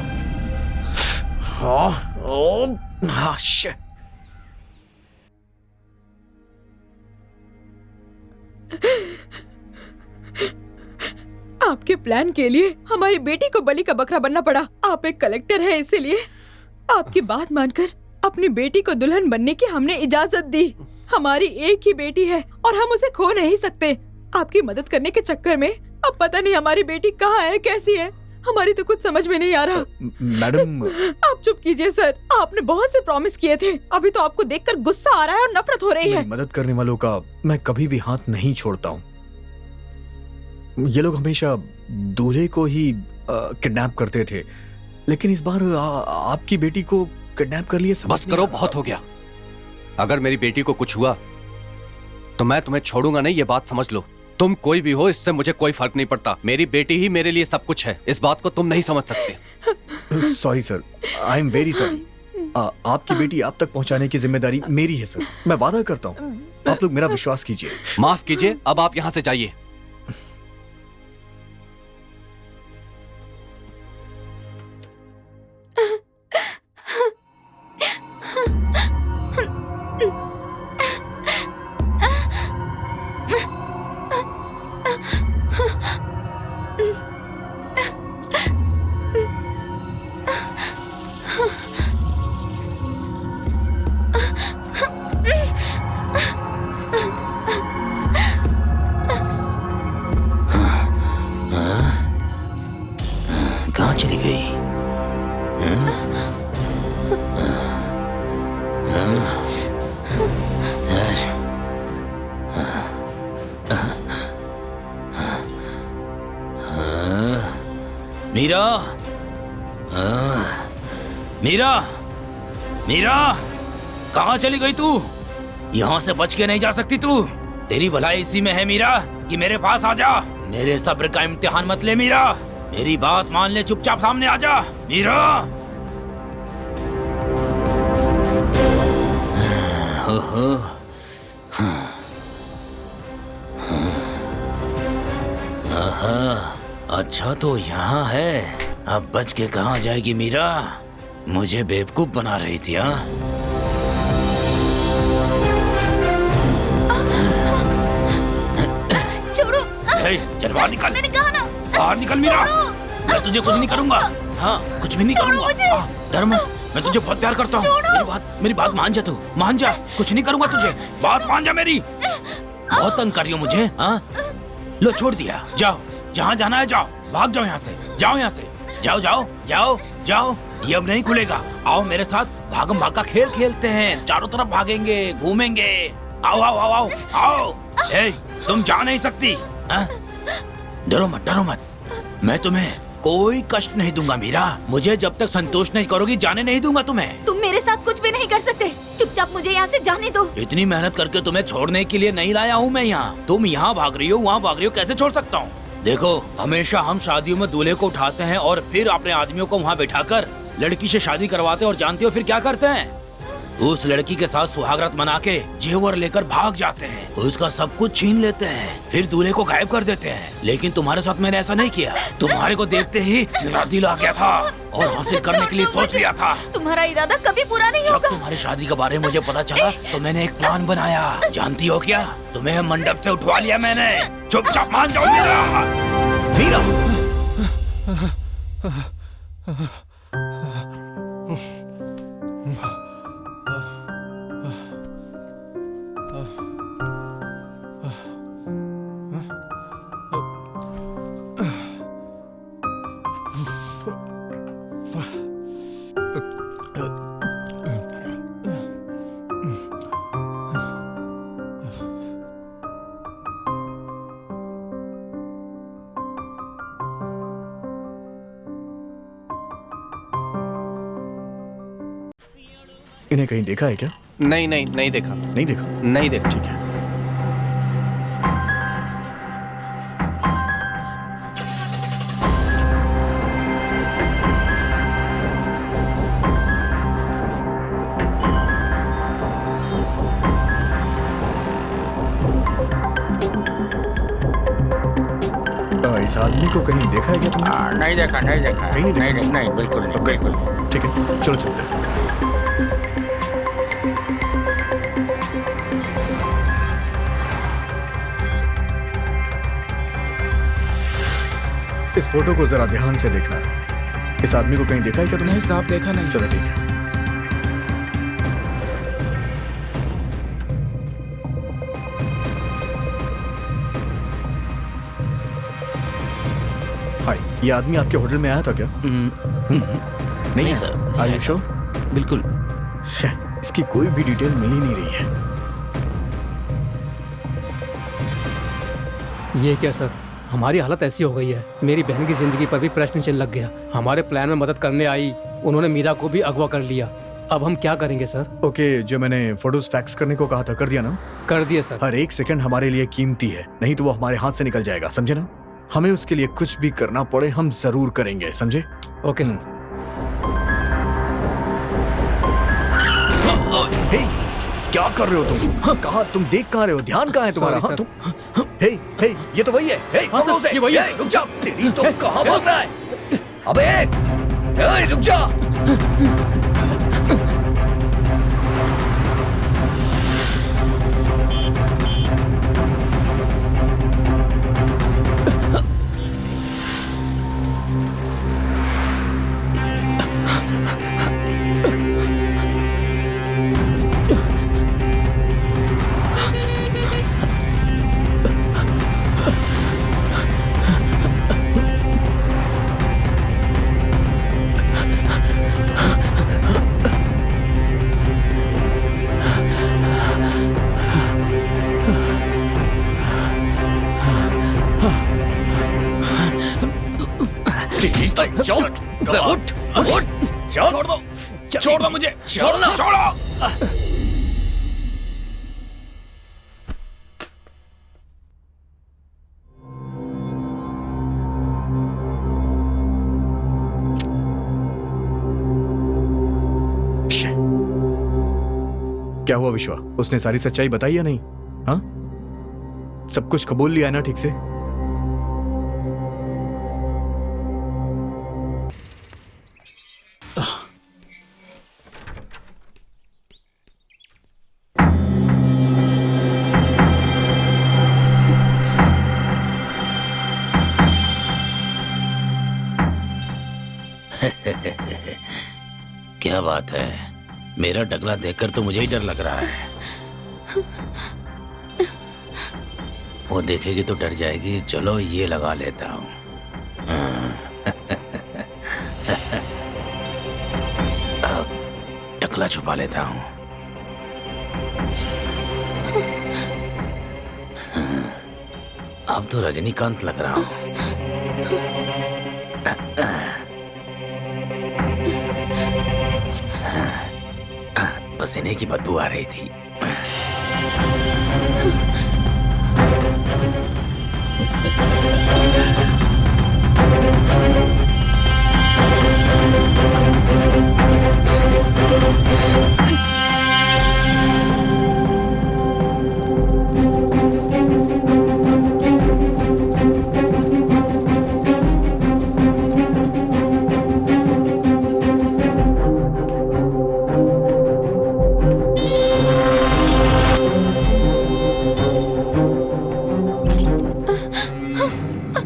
आपके प्लान के लिए हमारी बेटी को बलि का बकरा बनना पड़ा। आप एक कलेक्टर हैं, इसीलिए आपकी बात मानकर अपनी बेटी को दुल्हन बनने की हमने इजाजत दी। हमारी एक ही बेटी है और हम उसे खो नहीं सकते। आपकी मदद करने के चक्कर में अब पता नहीं हमारी बेटी कहाँ है, कैसी है। हमारी तो कुछ समझ में नहीं आ रहा। मैडम, आप चुप कीजिए सर, आपने बहुत से प्रॉमिस किए थे। अभी तो आपको देखकर गुस्सा आ रहा है और नफरत हो रही है। मदद करने वालों का मैं कभी भी हाथ नहीं छोड़ता हूँ। ये लोग हमेशा दूल्हे को ही किडनैप करते थे, लेकिन इस बार आपकी बेटी को किडनैप कर लिए। बस करो, बहुत हो गया। अगर मेरी बेटी को कुछ हुआ तो मैं तुम्हें छोड़ूंगा नहीं, ये बात समझ लो। तुम कोई भी हो, इससे मुझे कोई फर्क नहीं पड़ता। मेरी बेटी ही मेरे लिए सब कुछ है। इस बात को तुम नहीं समझ सकते। Sorry sir, I am very sorry. आपकी बेटी आप तक पहुंचाने की जिम्मेदारी मेरी है सर। मैं वादा करता हूँ, आप लोग मेरा विश्वास कीजिए। माफ कीजिए, अब आप यहाँ से जाइए। कहाँ चली गई? मीरा, मीरा, मीरा, कहाँ चली गई तू? यहाँ से बच के नहीं जा सकती तू। तेरी भलाई इसी में है मीरा कि मेरे पास आ जा। मेरे सब्र का इम्तिहान मत ले मीरा, मेरी बात मान ले, चुपचाप सामने आ जा मीरा। अच्छा तो यहाँ है, अब बच के कहाँ जाएगी मीरा? मुझे बेवकूफ बना रही थी। हाँ छोड़ो। चल बाहर निकल, मैंने कहा ना, बाहर निकल मीरा। मैं तुझे कुछ नहीं करूँगा। हाँ कुछ भी नहीं करूँगा। डर मत, मैं तुझे बहुत प्यार करता हूँ। मेरी बात मान जा, तू मान जा। कुछ नहीं करूँगा तुझे, बात मान जा मेरी। बहुत तंग कर रही हो मुझे। हाँ लो छोड़ दिया, जाओ जहाँ जाना है जाओ, भाग जाओ यहाँ से, जाओ यहाँ से, जाओ जाओ जाओ जाओ। ये अब नहीं खुलेगा। आओ मेरे साथ भागम भाग का खेल खेलते हैं, चारों तरफ भागेंगे, घूमेंगे। आओ आओ आओ आओ आओ। ए, तुम जा नहीं सकती। डरो मत, डरो मत, मैं तुम्हें कोई कष्ट नहीं दूंगा मीरा। मुझे जब तक संतोष नहीं करोगी जाने नहीं दूंगा तुम्हें। तुम मेरे साथ कुछ भी नहीं कर सकते, चुपचाप मुझे यहाँ से जाने दो। इतनी मेहनत करके तुम्हें छोड़ने के लिए नहीं लाया हूँ मैं यहाँ। तुम यहाँ भाग रही हो, वहाँ भाग रही हो, कैसे छोड़ सकता हूँ? देखो हमेशा हम शादियों में दूल्हे को उठाते हैं और फिर अपने आदमियों को वहाँ बैठाकर लड़की से शादी करवाते हैं। और जानते हो फिर क्या करते हैं? उस लड़की के साथ सुहागरात मना के जेवर लेकर भाग जाते हैं, उसका सब कुछ छीन लेते हैं, फिर दूल्हे को गायब कर देते हैं। लेकिन तुम्हारे साथ मैंने ऐसा नहीं किया। तुम्हारे को देखते ही मेरा दिल आ गया था और हासिल करने के लिए सोच लिया था। तुम्हारा इरादा कभी पूरा नहीं होगा। जब तुम्हारी शादी के बारे में मुझे पता चला तो मैंने एक प्लान बनाया। जानती हो क्या? तुम्हें मंडप से उठवा लिया मैंने। चुपचाप मान जाओ मीरा। इन्हें कहीं देखा है क्या? नहीं नहीं नहीं देखा। नहीं देखा? नहीं देखा। ठीक है। इस आदमी को कहीं देखा है क्या तुमने? नहीं देखा, नहीं देखा, कहीं नहीं देखा? नहीं बिल्कुल नहीं, बिल्कुल। ठीक है चलो चलते हैं। इस फोटो को जरा ध्यान से देखना। इस आदमी को कहीं देखा है क्या तुमने? नहीं साहब, देखा नहीं। चलो ठीक है। हाय, ये आदमी आपके होटल में आया था क्या? नहीं सर। Are you sure? बिल्कुल। इसकी कोई भी डिटेल मिल ही नहीं रही है। ये क्या सर, हमारी हालत ऐसी हो गई है, मेरी बहन की जिंदगी पर भी प्रश्न चिन्ह लग गया। हमारे प्लान में मदद करने आई, उन्होंने मीरा को भी अगवा कर लिया। अब हम क्या करेंगे सर? ओके, जो मैंने फोटोज फैक्स करने को कहा था कर दिया ना? कर दिए सर। हर एक सेकंड हमारे लिए कीमती है, नहीं तो वो हमारे हाथ से निकल जाएगा, समझे ना? हमें उसके लिए कुछ भी करना पड़े हम जरूर करेंगे, समझे? Okay sir. हे, क्या कर रहे हो तुम? कहाँ तुम देख कहाँ रहे हो? ध्यान कहाँ है तुम्हारा? Sorry, हाँ, तुम हे हे ये तो वही है। हे हाँ, पकड़ो सर, उसे। ये वही है। हे, रुक जा। तेरी तो कहाँ भाग रहा है? अबे हे, रुक जा। चल, उठ, उठ, चल। छोड़ दो मुझे, छोड़ो, छोड़ो। क्या हुआ विश्वा, उसने सारी सच्चाई बताई या नहीं? हाँ, सब कुछ कबूल लिया है ना ठीक से? क्या बात है, मेरा टकला देखकर तो मुझे ही डर लग रहा है। वो देखेगी तो डर जाएगी। चलो ये लगा लेता हूँ। अब टकला छुपा लेता हूँ। अब तो रजनीकांत लग रहा हूँ। पसीने की बदबू आ रही थी।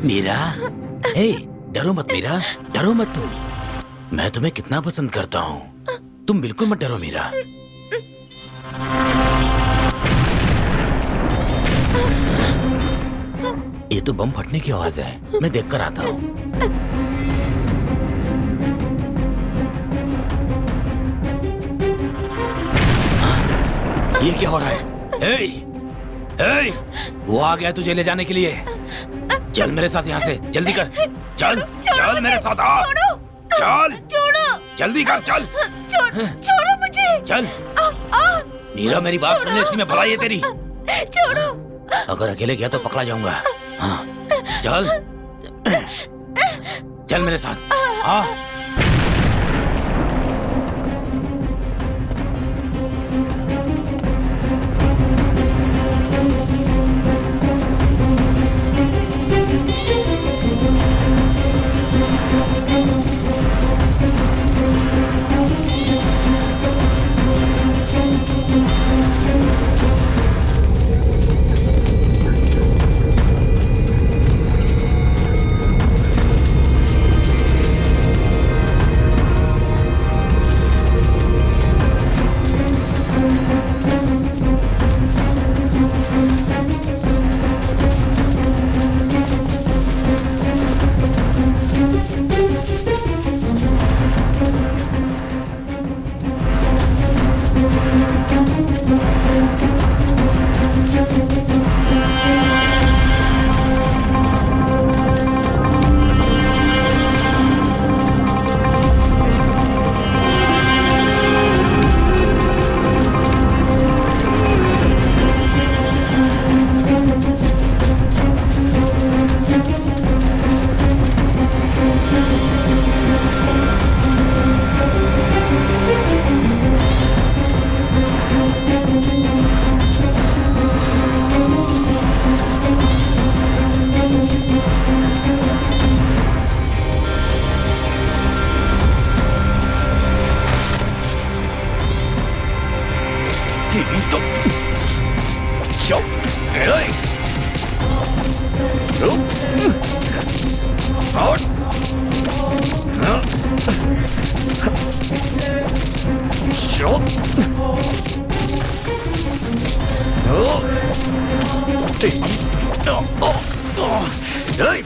मीरा, हे, डरो मत मीरा, डरो मत तुम। मैं तुम्हें कितना पसंद करता हूँ। तुम बिल्कुल मत डरो मीरा। ये तो बम फटने की आवाज है। मैं देखकर आता हूँ। ये क्या हो रहा है? हे, हे, वो आ गया तुझे ले जाने के लिए। चल मेरे साथ यहाँ से, जल्दी कर। चल चल मेरे साथ आ। चल जल्दी कर, चल। छोड़ो मुझे। चल मीरा, मेरी बात सुन ले, इसी में भलाई है तेरी। छोड़ो। अगर अकेले गया तो पकड़ा जाऊंगा। हाँ, चल चल मेरे साथ आ।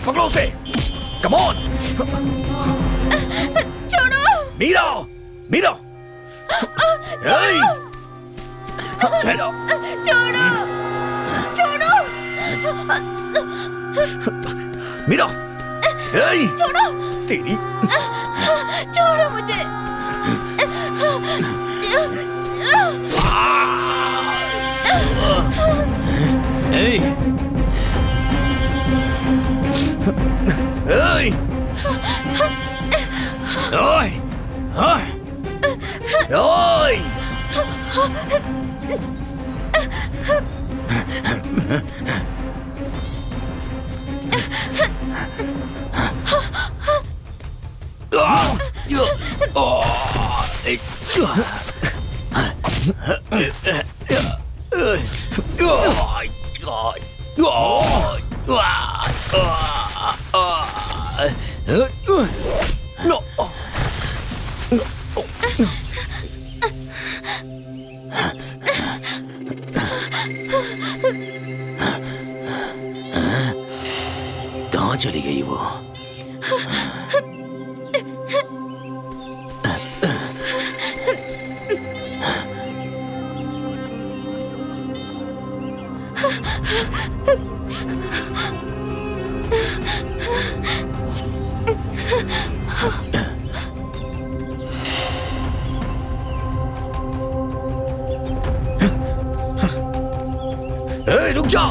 पकड़ो उसे। Come on. छोड़ो। मीरा, मीरा। छोड़ो। छोड़ो। मीरा, छोड़ो। तेरी। छोड़ो मुझे। कहाँ चली गई वो? रुक जा।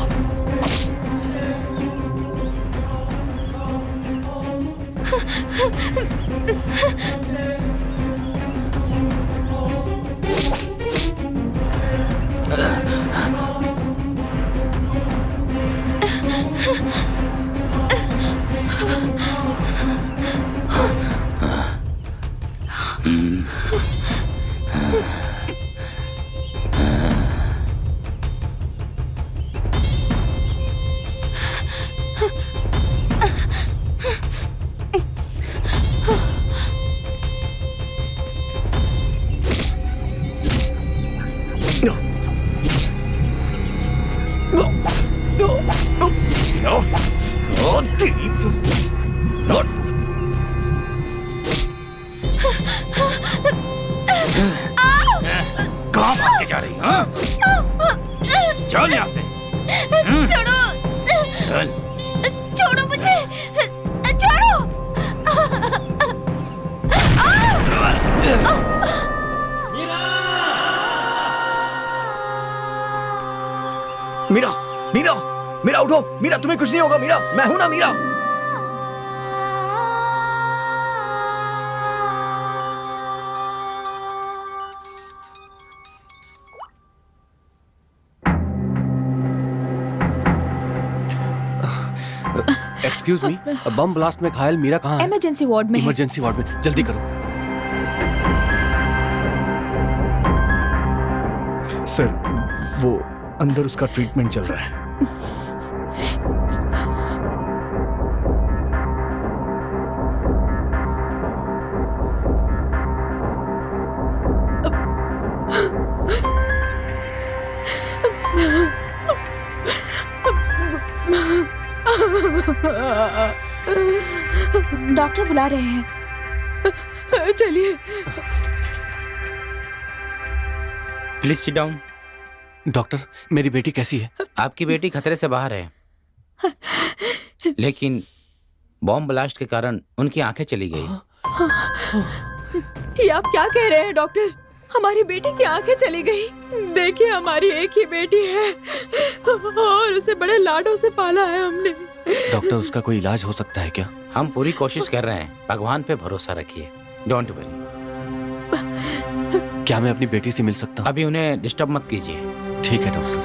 कहाँ भाग के जा रही? हाँ? चल यहाँ से। छोड़ो, चल। छोड़ो मुझे, छोड़ो। मीरा, मीरा, मीरा उठो। मीरा, तुम्हें कुछ नहीं होगा। मीरा, मैं हूं ना। Meera, excuse me, bomb blast में घायल मीरा कहाँ है? इमरजेंसी वार्ड में है। इमरजेंसी वार्ड में, जल्दी करो। सर, वो अंदर उसका ट्रीटमेंट चल रहा है। डॉक्टर बुला रहे हैं, चलिए। Please sit down. डॉक्टर, मेरी बेटी कैसी है? आपकी बेटी खतरे से बाहर है, लेकिन बॉम्ब ब्लास्ट के कारण उनकी आंखें चली गई। ये आप क्या कह रहे हैं डॉक्टर? हमारी बेटी की आंखें चली गई। देखिए, हमारी एक ही बेटी है और उसे बड़े लाडों से पाला है हमने। डॉक्टर, उसका कोई इलाज हो सकता है क्या? हम पूरी कोशिश कर रहे हैं, भगवान पे भरोसा रखिए। Don't worry. क्या मैं अपनी बेटी से मिल सकता हूँ? अभी उन्हें डिस्टर्ब मत कीजिए। ठीक है डॉक्टर।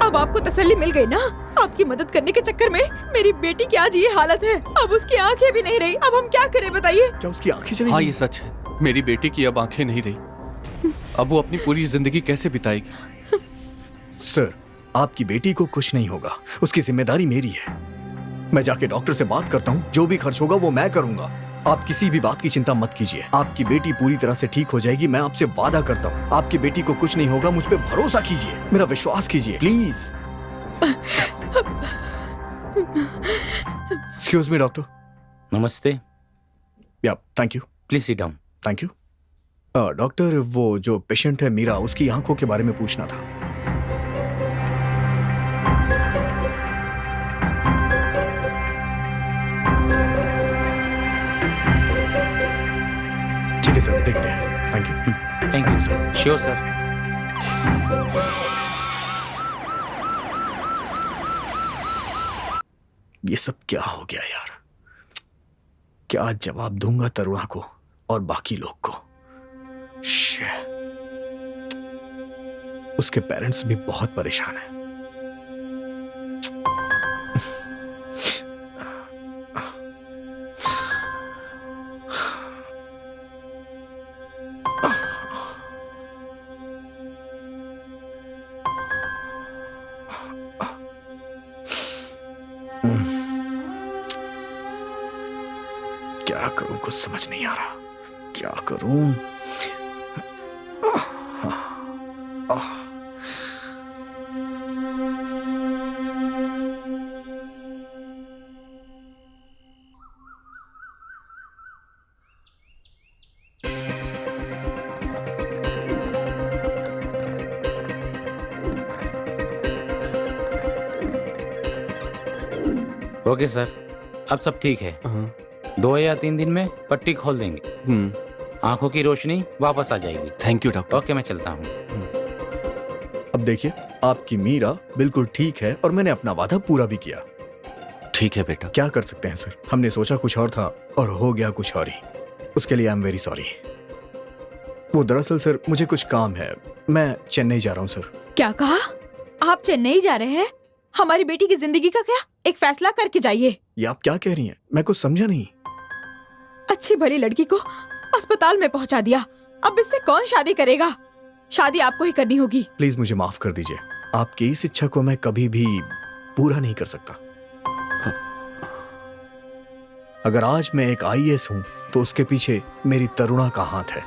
अब आपको तसल्ली मिल गई ना? आपकी मदद करने के चक्कर में मेरी बेटी की आज ये हालत है। अब उसकी आंखें भी नहीं रही। अब हम क्या करें बताइए? क्या उसकी आंखें चली गई? हाँ, ये सच है। मेरी बेटी की अब आंखें नहीं रही। अब वो अपनी पूरी जिंदगी कैसे बिताएगी? सर, आपकी बेटी को कुछ नहीं होगा। उसकी जिम्मेदारी मेरी है। मैं जाके डॉक्टर से बात करता हूँ। जो भी खर्च होगा वो मैं करूंगा। आप किसी भी बात की चिंता मत कीजिए। आपकी बेटी पूरी तरह से ठीक हो जाएगी। मैं आपसे वादा करता हूँ, आपकी बेटी को कुछ नहीं होगा। मुझ पे भरोसा कीजिए, मेरा विश्वास कीजिए, प्लीज। Excuse me doctor. नमस्ते। या, thank you. Please sit down. Thank you. Doctor, वो जो पेशेंट है मीरा, उसकी आंखों के बारे में पूछना था। ठीक है सर, देखते हैं। Thank you. Thank you sir. Sure sir. ये सब क्या हो गया यार? क्या जवाब दूंगा तरुणा को और बाकी लोग को? Shit. उसके पेरेंट्स भी बहुत परेशान हैं। क्या करूं, कुछ समझ नहीं आ रहा। क्या करूं? ओके सर, अब सब ठीक है। 2 या 3 दिन में पट्टी खोल देंगे। आंखों की रोशनी वापस आ जाएगी। Thank you doctor. ओके, मैं चलता हूँ। अब देखिए, आपकी मीरा बिल्कुल ठीक है और मैंने अपना वादा पूरा भी किया। ठीक है बेटा। क्या कर सकते हैं सर, हमने सोचा कुछ और था और हो गया कुछ और ही। उसके लिए आई एम वेरी सॉरी। वो दरअसल सर मुझे कुछ काम है, मैं चेन्नई जा रहा हूँ सर। क्या कहा? आप चेन्नई जा रहे हैं? हमारी बेटी की जिंदगी का क्या? एक फैसला करके जाइए। ये आप क्या कह रही हैं? मैं कुछ समझा नहीं। अच्छी भली लड़की को अस्पताल में पहुंचा दिया, अब इससे कौन शादी करेगा? शादी आपको ही करनी होगी। प्लीज मुझे माफ कर दीजिए, आपकी इस इच्छा को मैं कभी भी पूरा नहीं कर सकता। अगर आज मैं एक IAS हूं तो उसके पीछे मेरी तरुणा का हाथ है।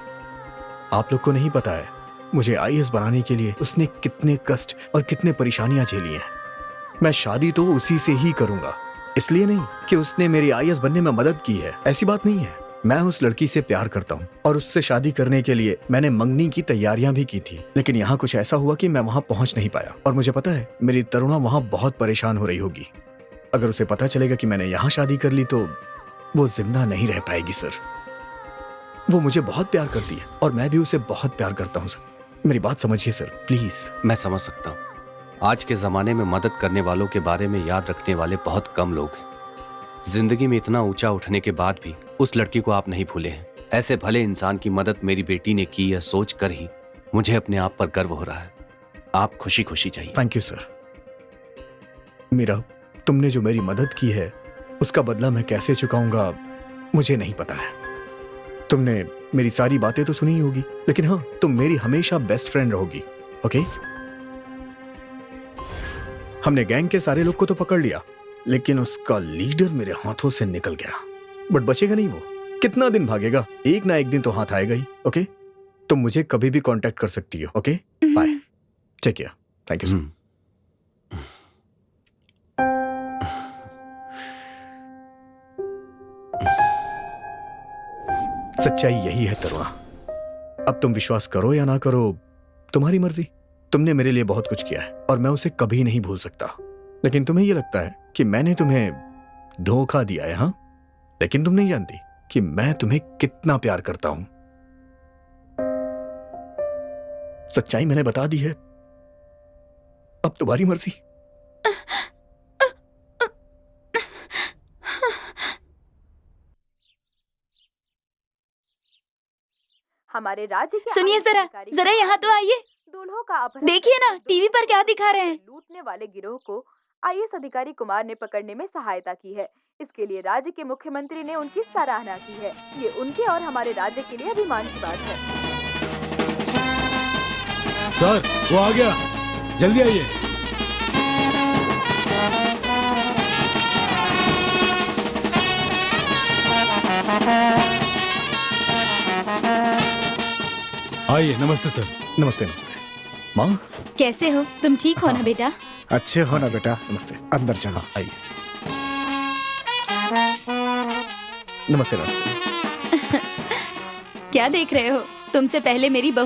आप लोग को नहीं पता है मुझे IAS बनाने के लिए उसने कितने कष्ट और कितने परेशानियां झेली हैं। मैं शादी तो उसी से ही करूंगा, इसलिए नहीं कि उसने मेरी IAS बनने में मदद की है, ऐसी बात नहीं है। मैं उस लड़की से प्यार करता हूँ और उससे शादी करने के लिए मैंने मंगनी की तैयारियां भी की थी, लेकिन यहाँ कुछ ऐसा हुआ कि मैं वहां पहुंच नहीं पाया। और मुझे पता है मेरी तरुणा वहां बहुत परेशान हो रही होगी। अगर उसे पता चलेगा कि मैंने यहाँ शादी कर ली तो वो जिंदा नहीं रह पाएगी सर। वो मुझे बहुत प्यार करती है और मैं भी उसे बहुत प्यार करता हूँ सर। मेरी बात समझिए सर, प्लीज। मैं समझ सकता हूँ। आज के जमाने में मदद करने वालों के बारे में याद रखने वाले बहुत कम लोग हैं। जिंदगी में इतना ऊंचा उठने के बाद भी उस लड़की को आप नहीं भूले हैं। ऐसे भले इंसान की मदद मेरी बेटी ने की, यह सोच कर ही मुझे अपने आप पर गर्व हो रहा है। आप खुशी खुशी जाइए। Thank you sir. मीरा, तुमने जो मेरी मदद की है उसका बदला मैं कैसे चुकाऊंगा मुझे नहीं पता है। तुमने मेरी सारी बातें तो सुनी होगी, लेकिन हाँ, तुम मेरी हमेशा बेस्ट फ्रेंड रहोगी। ओके? हमने गैंग के सारे लोग को तो पकड़ लिया, लेकिन उसका लीडर मेरे हाथों से निकल गया। बट बचेगा नहीं वो, कितना दिन भागेगा? एक ना एक दिन तो हाथ आएगा ही। ओके? तुम मुझे कभी भी कांटेक्ट कर सकती हो। Okay? Bye, take care. Thank you sir. सच्चाई यही है तरुणा। अब तुम विश्वास करो या ना करो, तुम्हारी मर्जी। तुमने मेरे लिए बहुत कुछ किया है और मैं उसे कभी नहीं भूल सकता। लेकिन तुम्हें यह लगता है कि मैंने तुम्हें धोखा दिया है, हाँ? लेकिन तुम नहीं जानती कि मैं तुम्हें कितना प्यार करता हूं। सच्चाई मैंने बता दी है, अब तुम्हारी मर्जी। हमारे राज्य के सुनिए जरा, जरा यहाँ तो आइए। दूल्हों का अपहरण देखिए ना, टीवी पर क्या दिखा रहे हैं। लूटने वाले गिरोह को IAS अधिकारी कुमार ने पकड़ने में सहायता की है। इसके लिए राज्य के मुख्यमंत्री ने उनकी सराहना की है। ये उनके और हमारे राज्य के लिए अभिमान की बात है। सर, वो आ गया, जल्दी आइए। आइए। नमस्ते सर। नमस्ते नमस्ते। माँ, कैसे हो तुम? ठीक हो ना बेटा? अच्छे हो ना बेटा? नमस्ते। अंदर चलो। आइए। नमस्ते नमस्ते। क्या देख रहे हो? तुमसे पहले मेरी बहू